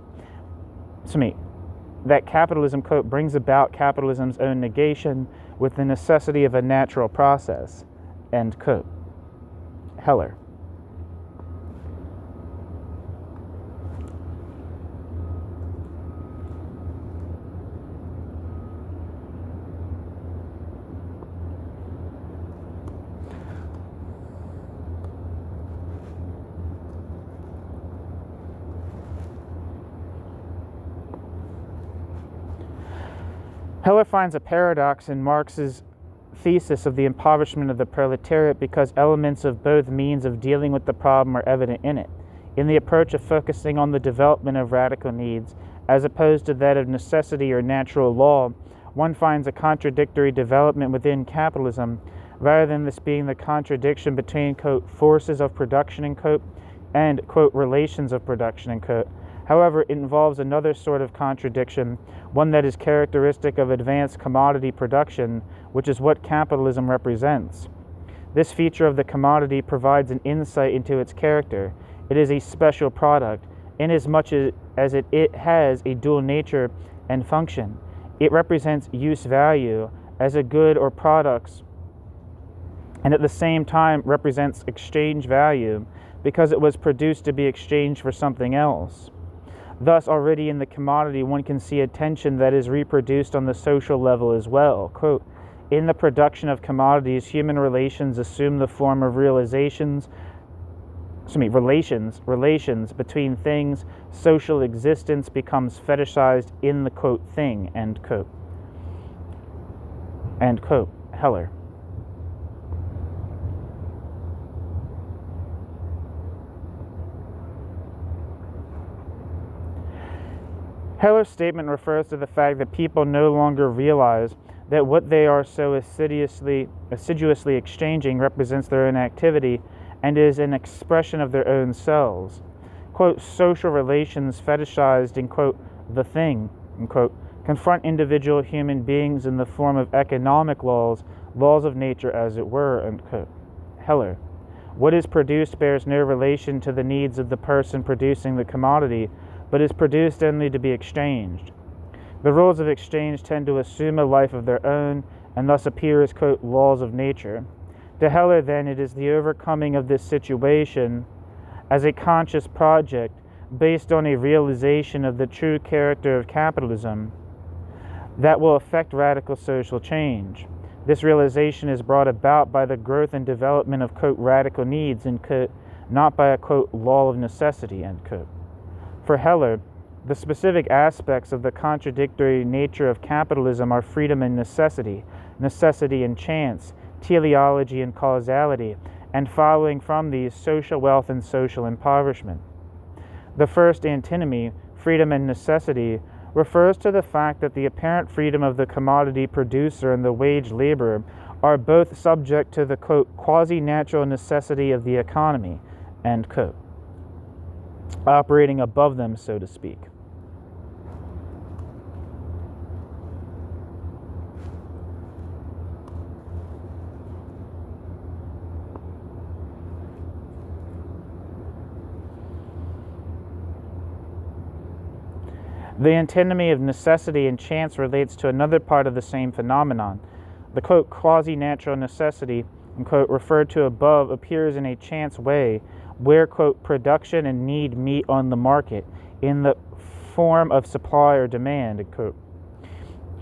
That capitalism, quote, brings about capitalism's own negation with the necessity of a natural process, end quote. Heller. Heller finds a paradox in Marx's thesis of the impoverishment of the proletariat because elements of both means of dealing with the problem are evident in it. In the approach of focusing on the development of radical needs, as opposed to that of necessity or natural law, one finds a contradictory development within capitalism, rather than this being the contradiction between, quote, forces of production, end quote, and, quote, relations of production, end quote. However, it involves another sort of contradiction, one that is characteristic of advanced commodity production, which is what capitalism represents. This feature of the commodity provides an insight into its character. It is a special product, inasmuch as it has a dual nature and function. It represents use value as a good or products, and at the same time represents exchange value because it was produced to be exchanged for something else. Thus, already in the commodity, one can see a tension that is reproduced on the social level as well. Quote, in the production of commodities, human relations assume the form of relations between things. Social existence becomes fetishized in the, quote, thing, end quote. End quote. Heller. Heller's statement refers to the fact that people no longer realize that what they are so assiduously exchanging represents their own activity and is an expression of their own selves. Quote, social relations fetishized in, quote, the thing, end quote, confront individual human beings in the form of economic laws of nature as it were, end quote. Heller. What is produced bears no relation to the needs of the person producing the commodity, but is produced only to be exchanged. The rules of exchange tend to assume a life of their own and thus appear as, quote, laws of nature. To Heller, then, it is the overcoming of this situation as a conscious project based on a realization of the true character of capitalism that will affect radical social change. This realization is brought about by the growth and development of, quote, radical needs, and, quote, not by a, quote, law of necessity, end quote. For Heller, the specific aspects of the contradictory nature of capitalism are freedom and necessity, necessity and chance, teleology and causality, and following from these, social wealth and social impoverishment. The first antinomy, freedom and necessity, refers to the fact that the apparent freedom of the commodity producer and the wage laborer are both subject to the, quote, quasi-natural necessity of the economy, end quote, operating above them, so to speak. The antinomy of necessity and chance relates to another part of the same phenomenon. The, quote, quasi-natural necessity, quote, referred to above appears in a chance way where, quote, production and need meet on the market in the form of supply or demand, end quote.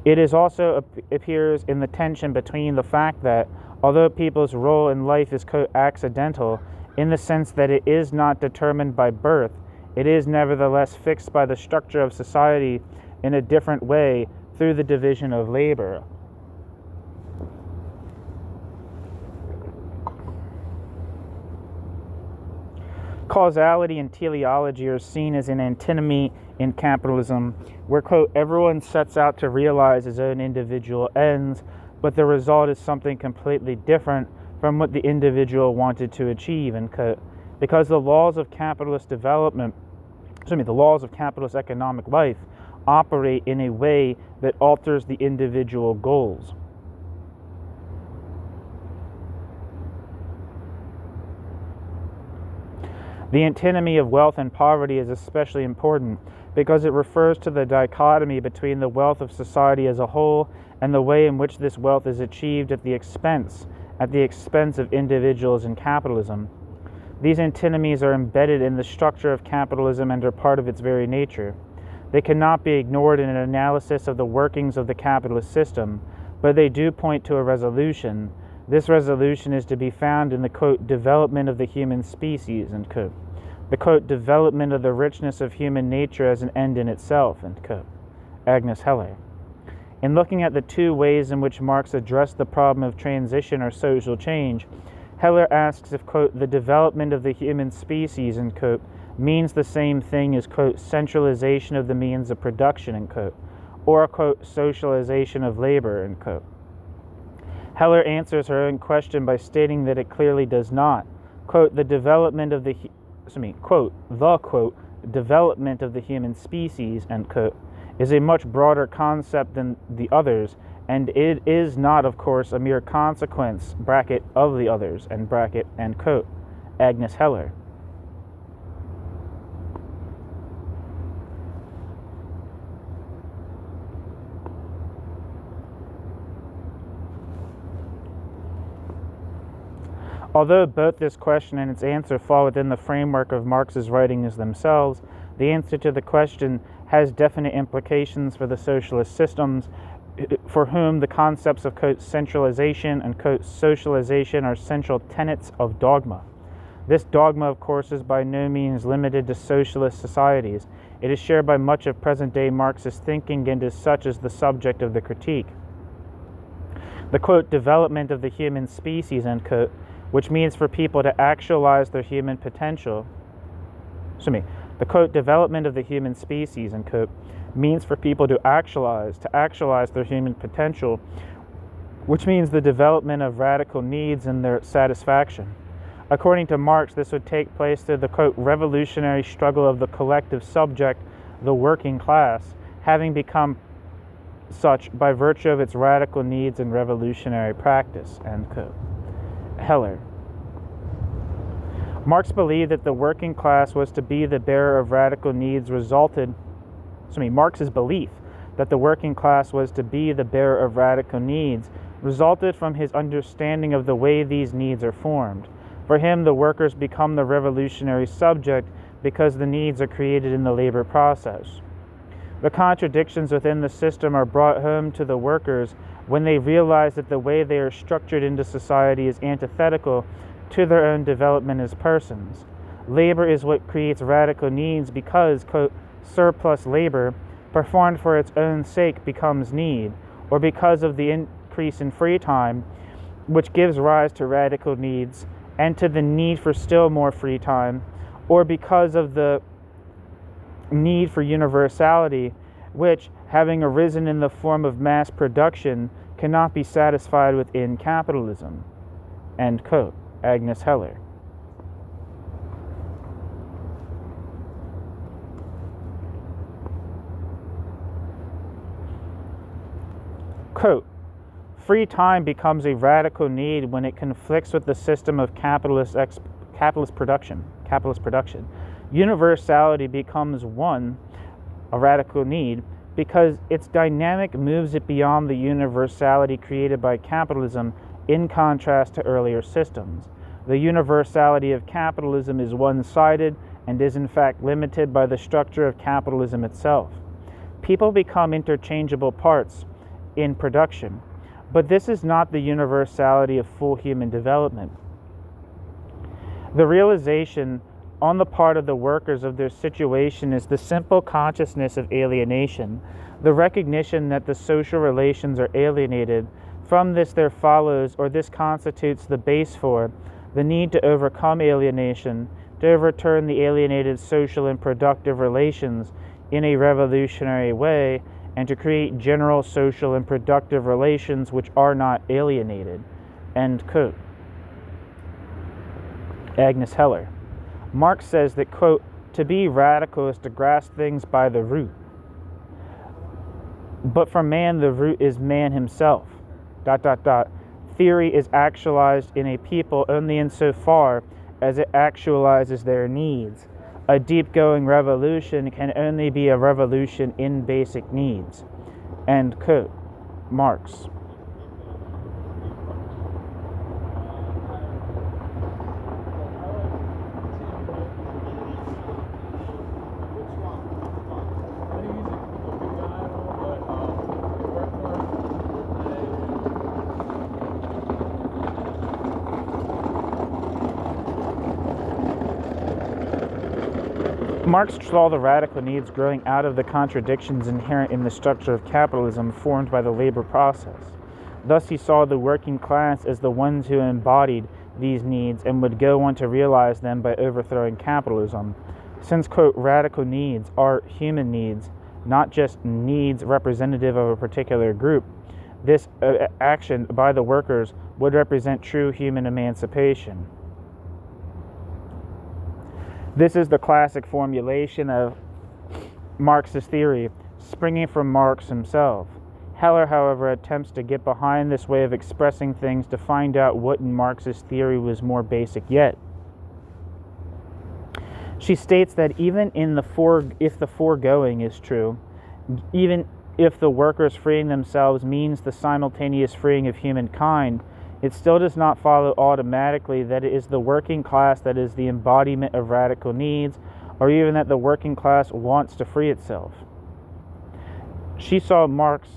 It is also appears in the tension between the fact that, although people's role in life is, quote, accidental, in the sense that it is not determined by birth, it is nevertheless fixed by the structure of society in a different way through the division of labor. Causality and teleology are seen as an antinomy in capitalism, where, quote, everyone sets out to realize his own individual ends, but the result is something completely different from what the individual wanted to achieve, end quote, because the laws of capitalist development, the laws of capitalist economic life operate in a way that alters the individual goals. The antinomy of wealth and poverty is especially important because it refers to the dichotomy between the wealth of society as a whole and the way in which this wealth is achieved at the expense of individuals in capitalism. These antinomies are embedded in the structure of capitalism and are part of its very nature. They cannot be ignored in an analysis of the workings of the capitalist system, but they do point to a resolution. This resolution is to be found in the, quote, development of the human species, end quote. The, quote, development of the richness of human nature as an end in itself, end quote. Agnes Heller. In looking at the two ways in which Marx addressed the problem of transition or social change, Heller asks if, quote, the development of the human species, end quote, means the same thing as, quote, centralization of the means of production, end quote, or, quote, socialization of labor, end quote. Heller answers her own question by stating that it clearly does not. Quote, the development of the, quote, development of the human species, end quote, is a much broader concept than the others, and it is not, of course, a mere consequence, bracket, of the others, and bracket, end quote. Agnes Heller. Although both this question and its answer fall within the framework of Marx's writings themselves, the answer to the question has definite implications for the socialist systems for whom the concepts of, quote, centralization and, quote, socialization are central tenets of dogma. This dogma, of course, is by no means limited to socialist societies. It is shared by much of present-day Marxist thinking and as such is the subject of the critique. The, quote, development of the human species, end quote, which means for people to actualize their human potential. The, quote, development of the human species, end quote, means for people to actualize their human potential, which means the development of radical needs and their satisfaction. According to Marx, this would take place through the, quote, revolutionary struggle of the collective subject, the working class, having become such by virtue of its radical needs and revolutionary practice, end quote. Heller. Marx believed that the working class was to be the bearer of radical needs Marx's belief that the working class was to be the bearer of radical needs resulted from his understanding of the way these needs are formed. For him, the workers become the revolutionary subject because the needs are created in the labor process. The contradictions within the system are brought home to the workers when they realize that the way they are structured into society is antithetical to their own development as persons. Labor is what creates radical needs because, quote, surplus labor, performed for its own sake, becomes need, or because of the increase in free time, which gives rise to radical needs and to the need for still more free time, or because of the need for universality, which, having arisen in the form of mass production, cannot be satisfied within capitalism. End quote. Agnes Heller. Quote, free time becomes a radical need when it conflicts with the system of capitalist production. Universality becomes a radical need, because its dynamic moves it beyond the universality created by capitalism in contrast to earlier systems. The universality of capitalism is one-sided and is in fact limited by the structure of capitalism itself. People become interchangeable parts in production, but this is not the universality of full human development. The realization on the part of the workers of their situation is the simple consciousness of alienation, the recognition that the social relations are alienated. From this there follows, or this constitutes the base for, the need to overcome alienation, to overturn the alienated social and productive relations in a revolutionary way, and to create general social and productive relations which are not alienated. End quote. Agnes Heller. Marx says that, quote, to be radical is to grasp things by the root. But for man, the root is man himself. ... Theory is actualized in a people only insofar as it actualizes their needs. A deep-going revolution can only be a revolution in basic needs. End quote. Marx. Marx saw the radical needs growing out of the contradictions inherent in the structure of capitalism formed by the labor process. Thus he saw the working class as the ones who embodied these needs and would go on to realize them by overthrowing capitalism. Since, quote, radical needs are human needs, not just needs representative of a particular group, this action by the workers would represent true human emancipation. This is the classic formulation of Marxist theory, springing from Marx himself. Heller, however, attempts to get behind this way of expressing things to find out what in Marxist theory was more basic yet. She states that even if the foregoing is true, even if the workers freeing themselves means the simultaneous freeing of humankind, it still does not follow automatically that it is the working class that is the embodiment of radical needs, or even that the working class wants to free itself. She saw Marx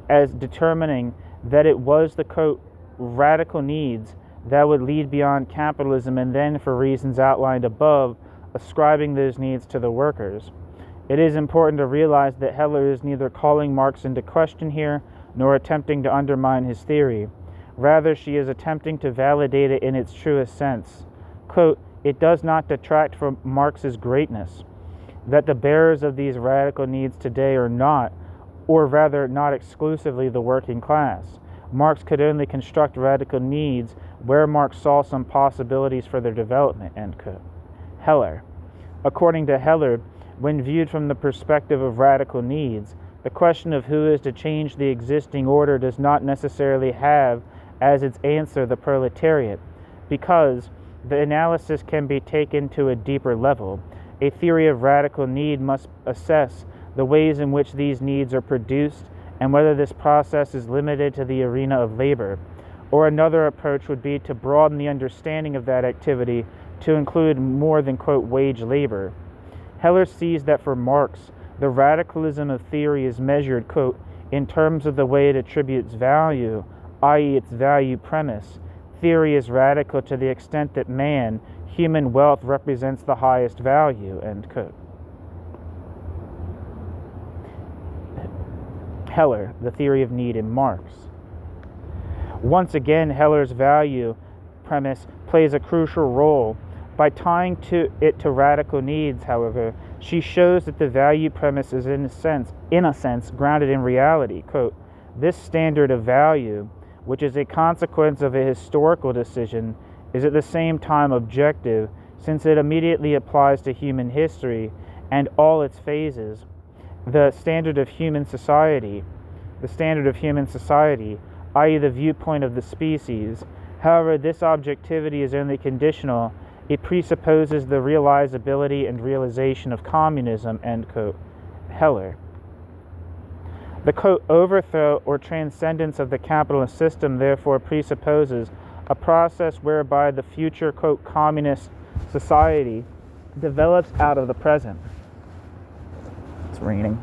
as determining that it was the, quote, radical needs that would lead beyond capitalism, and then, for reasons outlined above, ascribing those needs to the workers. It is important to realize that Heller is neither calling Marx into question here, nor attempting to undermine his theory. Rather, she is attempting to validate it in its truest sense. Quote, it does not detract from Marx's greatness that the bearers of these radical needs today are not, or rather not exclusively, the working class. Marx could only construct radical needs where Marx saw some possibilities for their development, end quote. Heller. According to Heller, when viewed from the perspective of radical needs, the question of who is to change the existing order does not necessarily have as its answer the proletariat, because the analysis can be taken to a deeper level. A theory of radical need must assess the ways in which these needs are produced and whether this process is limited to the arena of labor. Or another approach would be to broaden the understanding of that activity to include more than, quote, wage labor. Heller sees that for Marx, The radicalism of theory is measured, quote, in terms of the way it attributes value, i.e. its value premise. Theory is radical to the extent that man, human wealth, represents the highest value, end quote. Heller, The Theory of Need in Marx. Once again, Heller's value premise plays a crucial role. By tying it to radical needs, however, she shows that the value premise is in a sense, grounded in reality. Quote, this standard of value, which is a consequence of a historical decision, is at the same time objective, since it immediately applies to human history and all its phases. The standard of human society, i.e. the viewpoint of the species. However, this objectivity is only conditional. It presupposes the realizability and realization of communism, end quote. Heller. The, quote, overthrow or transcendence of the capitalist system therefore presupposes a process whereby the future, quote, communist society develops out of the present. It's raining.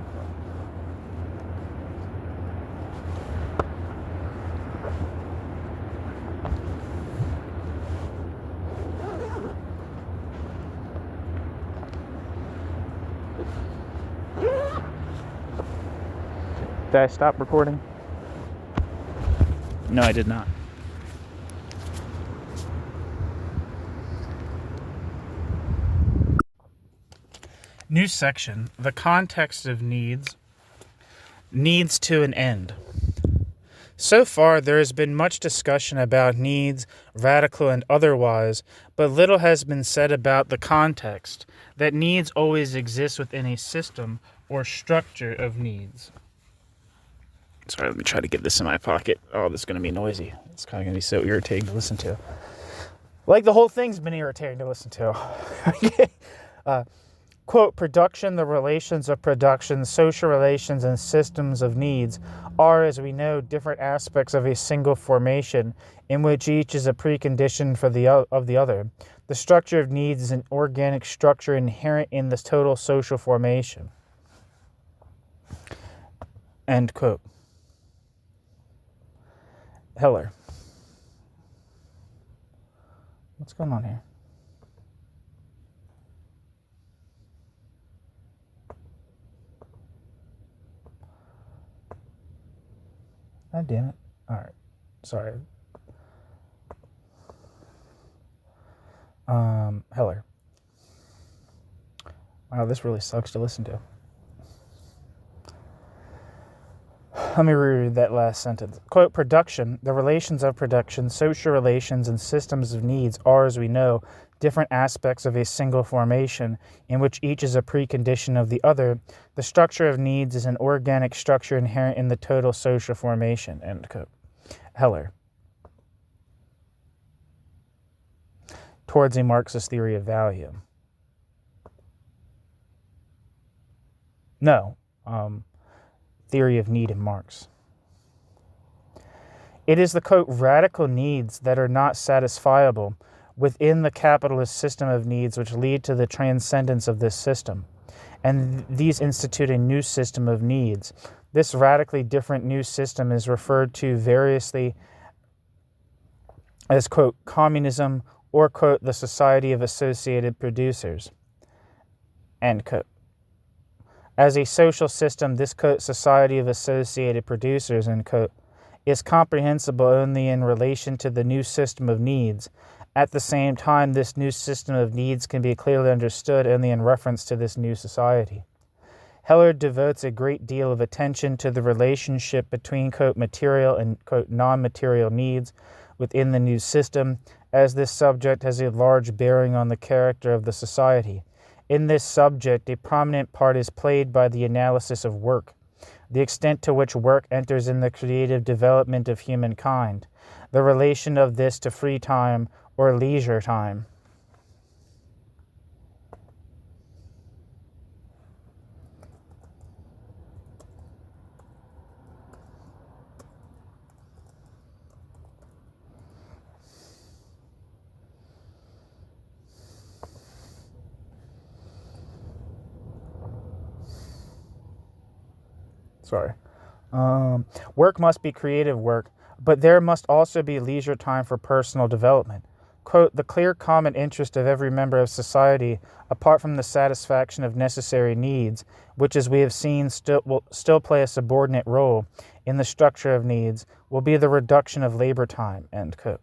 Did I stop recording? No, I did not. New section. The context of needs to an end. So far, there has been much discussion about needs, radical and otherwise, but little has been said about the context, that needs always exist within a system or structure of needs. Sorry, let me try to get this in my pocket. Oh, this is going to be noisy. It's kind of going to be so irritating to listen to. Like the whole thing's been irritating to listen to. Quote, production, the relations of production, social relations, and systems of needs are, as we know, different aspects of a single formation in which each is a precondition for the other. The structure of needs is an organic structure inherent in this total social formation. End quote. Heller. What's going on here? God damn it. Alright. Sorry. Heller. Wow, this really sucks to listen to. Let me reread that last sentence. Quote, production, the relations of production, social relations, and systems of needs are, as we know, different aspects of a single formation in which each is a precondition of the other. The structure of needs is an organic structure inherent in the total social formation. End quote. Heller. Towards a Marxist theory of value. No. Theory of need in Marx. It is the, quote, radical needs that are not satisfiable within the capitalist system of needs which lead to the transcendence of this system, and these institute a new system of needs. This radically different new system is referred to variously as, quote, communism or, quote, the Society of Associated Producers, end quote. As a social system, this, quote, Society of Associated Producers, end quote, is comprehensible only in relation to the new system of needs. At the same time, this new system of needs can be clearly understood only in reference to this new society. Heller devotes a great deal of attention to the relationship between, quote, material and, quote, non-material needs within the new system, as this subject has a large bearing on the character of the society. In this subject, a prominent part is played by the analysis of work, the extent to which work enters in the creative development of humankind, the relation of this to free time or leisure time. Work must be creative work, but there must also be leisure time for personal development. Quote, the clear common interest of every member of society, apart from the satisfaction of necessary needs, which as we have seen will still play a subordinate role in the structure of needs, will be the reduction of labor time, end quote.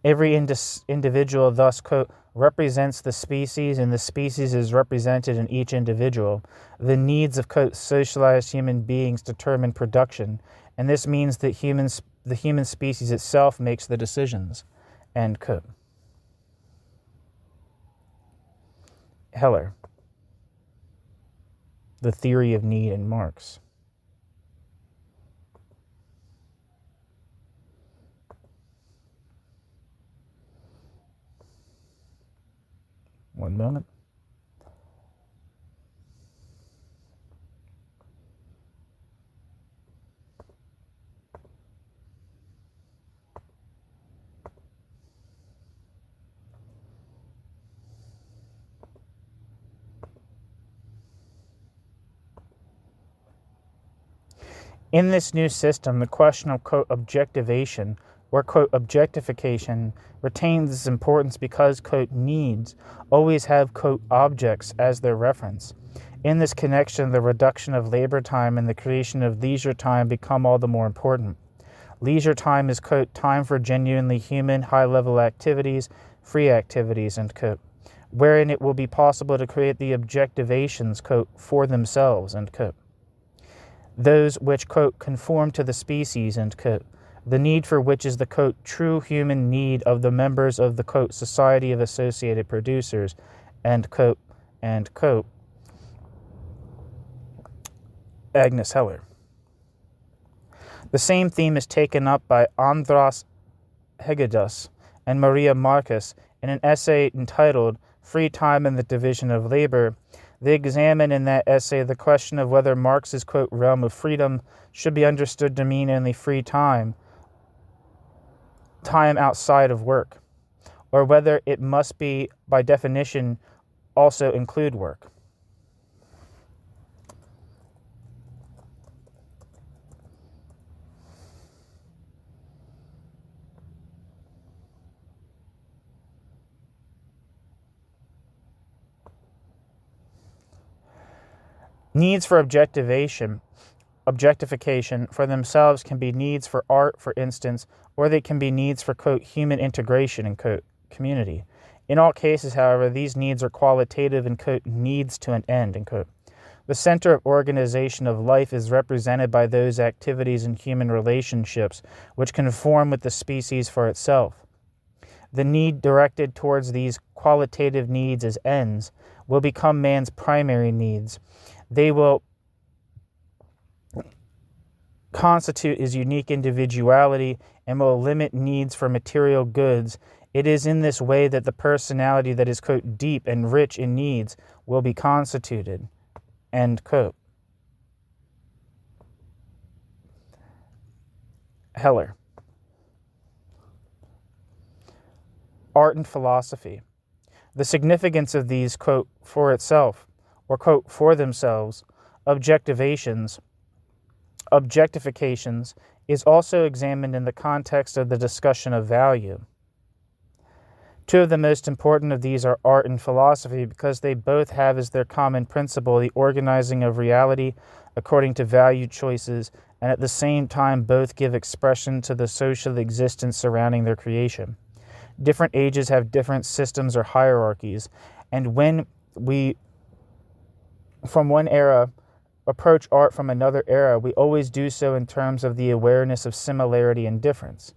Every individual thus, quote, represents the species, and the species is represented in each individual. The needs of, quote, socialized human beings determine production, and this means that the human species itself makes the decisions, end quote. Heller, The Theory of Need in Marx. One moment. In this new system, the question of, quote, objectivation or, quote, objectification retains its importance because, quote, needs always have, quote, objects as their reference. In this connection, the reduction of labor time and the creation of leisure time become all the more important. Leisure time is, quote, time for genuinely human, high-level activities, free activities, end quote, wherein it will be possible to create the objectivations, quote, for themselves, end quote. Those which, quote, conform to the species, end quote, the need for which is the, quote, true human need of the members of the, quote, Society of Associated Producers, end quote, end quote. Agnes Heller. The same theme is taken up by Andras Hegedus and Maria Marcus in an essay entitled Free Time and the Division of Labor. They examine in that essay the question of whether Marx's, quote, realm of freedom should be understood to mean only free time outside of work, or whether it must be, by definition, also include work. Needs for objectification for themselves can be needs for art, for instance, or they can be needs for, quote, human integration and, quote, community. In all cases, however, these needs are qualitative and, quote, needs to an end, end quote. The center of organization of life is represented by those activities and human relationships which conform with the species for itself. The need directed towards these qualitative needs as ends will become man's primary needs. They will constitute his unique individuality and will limit needs for material goods. It is in this way that the personality that is, quote, deep and rich in needs will be constituted, end quote. Heller. Art and philosophy. The significance of these, quote, for itself, or, quote, for themselves, objectivations objectifications is also examined in the context of the discussion of value. Two of the most important of these are art and philosophy because they both have as their common principle the organizing of reality according to value choices, and at the same time both give expression to the social existence surrounding their creation. Different ages have different systems or hierarchies, and when we, from one era, approach art from another era, we always do so in terms of the awareness of similarity and difference.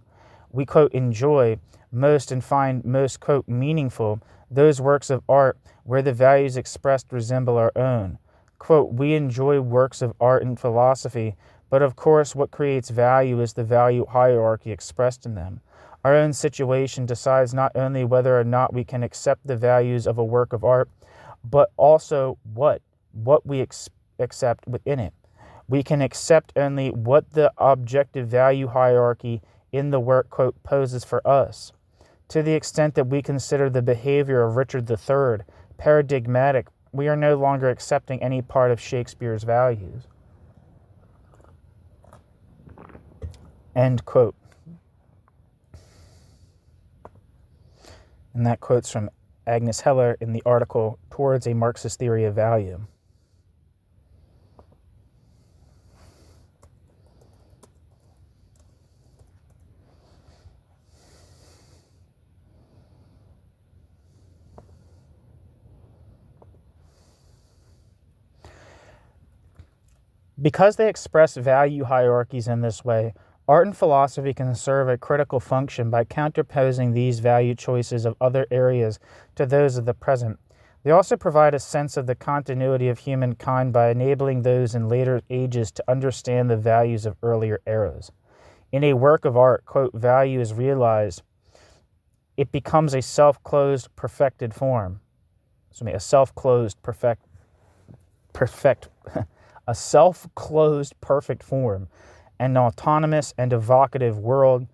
We, quote, enjoy most and find most, quote, meaningful those works of art where the values expressed resemble our own. Quote, we enjoy works of art and philosophy, but of course what creates value is the value hierarchy expressed in them. Our own situation decides not only whether or not we can accept the values of a work of art, but also what we accept within it. We can accept only what the objective value hierarchy in the work, quote, poses for us. To the extent that we consider the behavior of Richard III paradigmatic, we are no longer accepting any part of Shakespeare's values. End quote. And that quote's from Agnes Heller in the article Towards a Marxist Theory of Value. Because they express value hierarchies in this way, art and philosophy can serve a critical function by counterposing these value choices of other eras to those of the present. They also provide a sense of the continuity of humankind by enabling those in later ages to understand the values of earlier eras. In a work of art, quote, value is realized. It becomes a self-closed, perfected form. A self-closed, a self-closed, perfect form, an autonomous and evocative world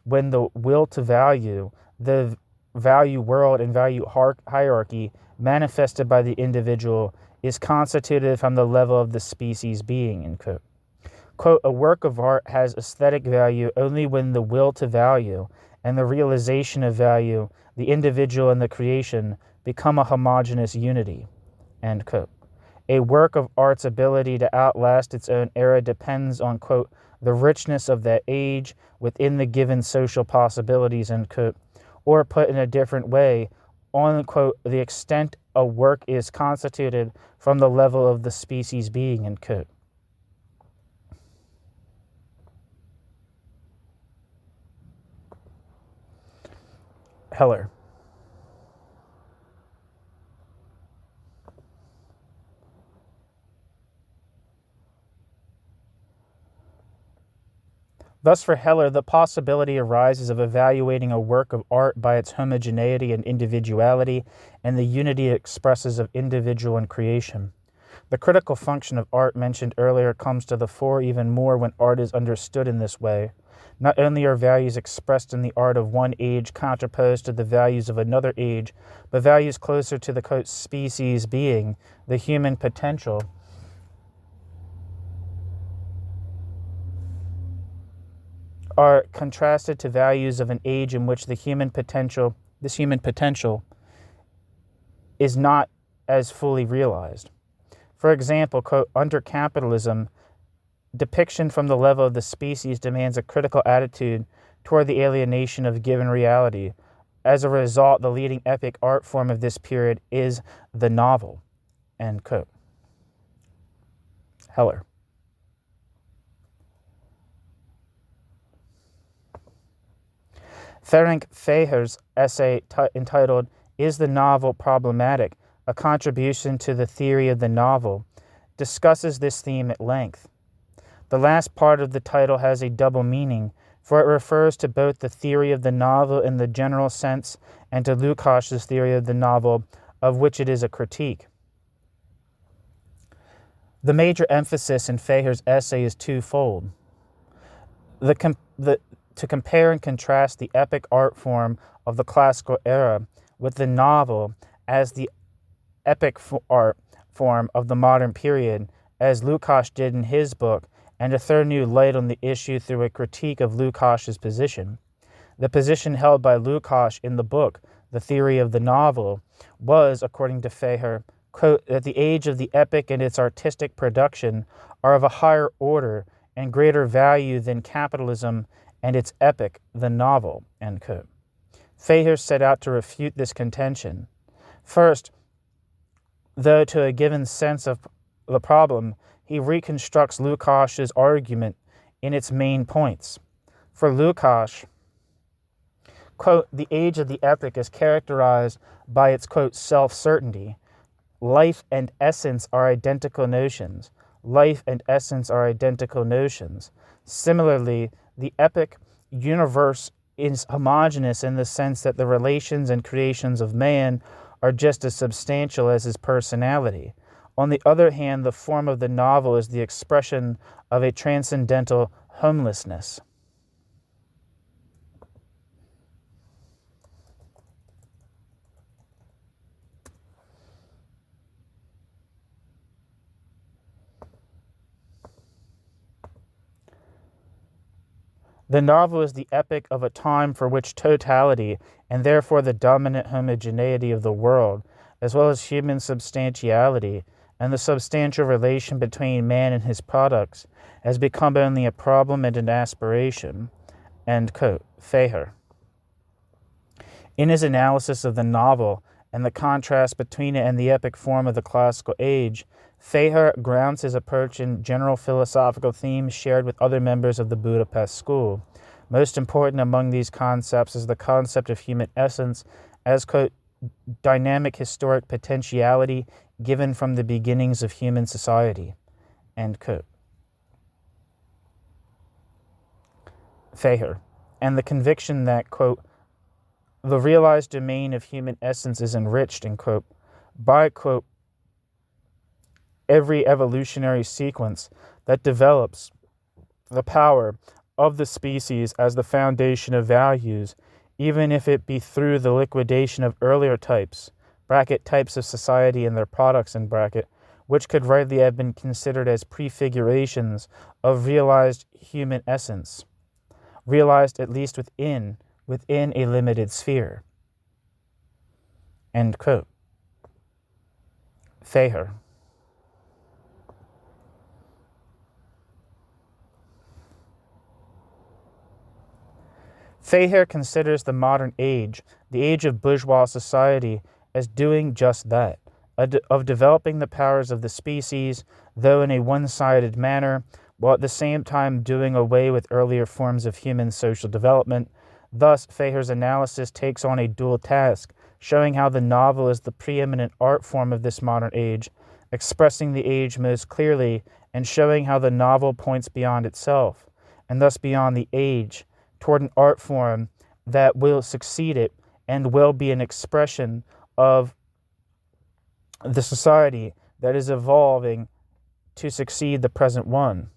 when the will to value, the value world and value hierarchy manifested by the individual is constituted from the level of the species being, end quote. Quote, a work of art has aesthetic value only when the will to value and the realization of value, the individual and the creation, become a homogeneous unity, end quote. A work of art's ability to outlast its own era depends on, quote, the richness of that age within the given social possibilities, end quote, or put in a different way, on, quote, the extent a work is constituted from the level of the species being, end quote. Heller. Thus, for Heller, the possibility arises of evaluating a work of art by its homogeneity and individuality and the unity it expresses of individual and creation. The critical function of art mentioned earlier comes to the fore even more when art is understood in this way. Not only are values expressed in the art of one age contraposed to the values of another age, but values closer to the, quote, species being, the human potential, are contrasted to values of an age in which this human potential is not as fully realized. For example, quote, under capitalism, depiction from the level of the species demands a critical attitude toward the alienation of given reality. As a result, the leading epic art form of this period is the novel, end quote. Heller. Ferenc Feher's essay entitled Is the Novel Problematic? A Contribution to the Theory of the Novel, discusses this theme at length. The last part of the title has a double meaning, for it refers to both the theory of the novel in the general sense and to Lukács's theory of the novel, of which it is a critique. The major emphasis in Feher's essay is twofold. To compare and contrast the epic art form of the classical era with the novel as the epic art form of the modern period, as Lukács did in his book, and to throw new light on the issue through a critique of Lukács's position. The position held by Lukács in the book, The Theory of the Novel, was, according to Feher, quote, that the age of the epic and its artistic production are of a higher order and greater value than capitalism and its epic, the novel, end quote. Feher set out to refute this contention. First, though to a given sense of the problem, he reconstructs Lukács's argument in its main points. For Lukács, quote, the age of the epic is characterized by its, quote, self-certainty. Life and essence are identical notions. Life and essence are identical notions. Similarly, the epic universe is homogeneous in the sense that the relations and creations of man are just as substantial as his personality. On the other hand, the form of the novel is the expression of a transcendental homelessness. The novel is the epic of a time for which totality, and therefore the dominant homogeneity of the world, as well as human substantiality, and the substantial relation between man and his products, has become only a problem and an aspiration. End quote. Feher. In his analysis of the novel and the contrast between it and the epic form of the classical age, Feher grounds his approach in general philosophical themes shared with other members of the Budapest school. Most important among these concepts is the concept of human essence as, quote, dynamic historic potentiality given from the beginnings of human society, end quote. Feher, and the conviction that, quote, the realized domain of human essence is enriched, end quote, by, quote, every evolutionary sequence that develops the power of the species as the foundation of values, even if it be through the liquidation of earlier types, bracket types of society and their products, in bracket, which could rightly have been considered as prefigurations of realized human essence, realized at least within a limited sphere. End quote. Feher. Feher considers the modern age, the age of bourgeois society, as doing just that, of developing the powers of the species, though in a one-sided manner, while at the same time doing away with earlier forms of human social development. Thus, Feher's analysis takes on a dual task, showing how the novel is the preeminent art form of this modern age, expressing the age most clearly, and showing how the novel points beyond itself, and thus beyond the age, toward an art form that will succeed it and will be an expression of the society that is evolving to succeed the present one.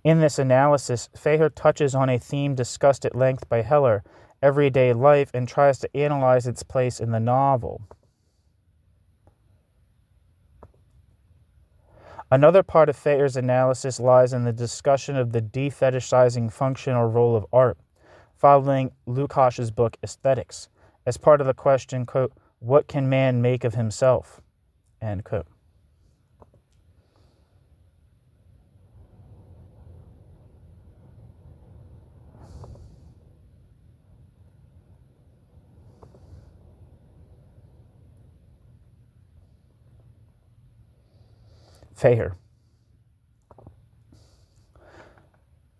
In this analysis, Feher touches on a theme discussed at length by Heller, everyday life, and tries to analyze its place in the novel. Another part of Feher's analysis lies in the discussion of the defetishizing function or role of art, following Lukács's book Aesthetics, as part of the question, quote, what can man make of himself? End quote. Feher.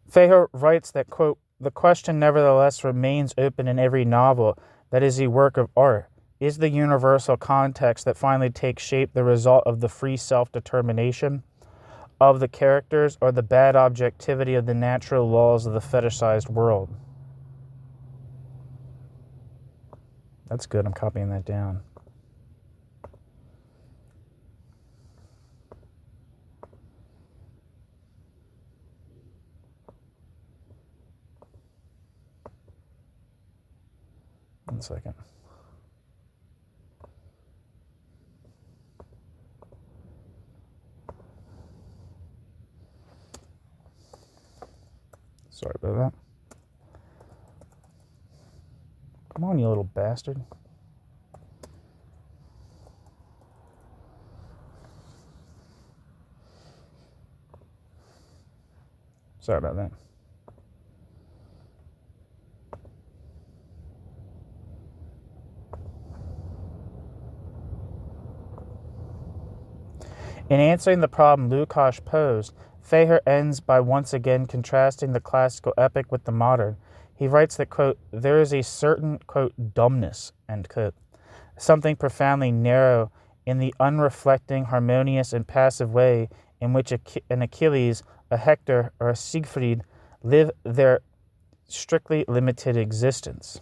Feher writes that, quote, the question nevertheless remains open in every novel that is a work of art. Is the universal context that finally takes shape the result of the free self-determination of the characters or the bad objectivity of the natural laws of the fetishized world? That's good. I'm copying that down. One second. Sorry about that. Come on, you little bastard. Sorry about that. In answering the problem Lukács posed, Feher ends by once again contrasting the classical epic with the modern. He writes that, quote, there is a certain, quote, dumbness, end quote, something profoundly narrow in the unreflecting, harmonious, and passive way in which an Achilles, a Hector, or a Siegfried live their strictly limited existence.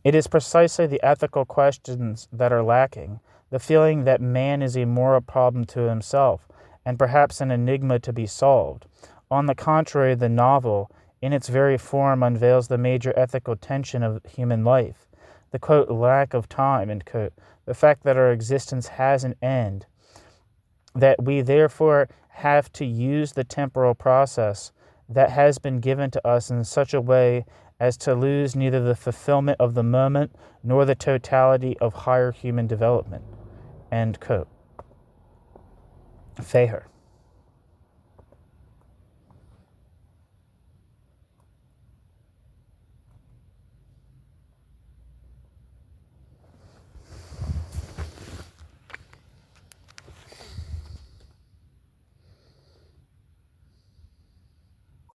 It is precisely the ethical questions that are lacking. the feeling that man is a moral problem to himself, and perhaps an enigma to be solved. On the contrary, the novel, in its very form, unveils the major ethical tension of human life, the, quote, lack of time, end quote, the fact that our existence has an end, that we therefore have to use the temporal process that has been given to us in such a way as to lose neither the fulfillment of the moment nor the totality of higher human development, end quote. Feher.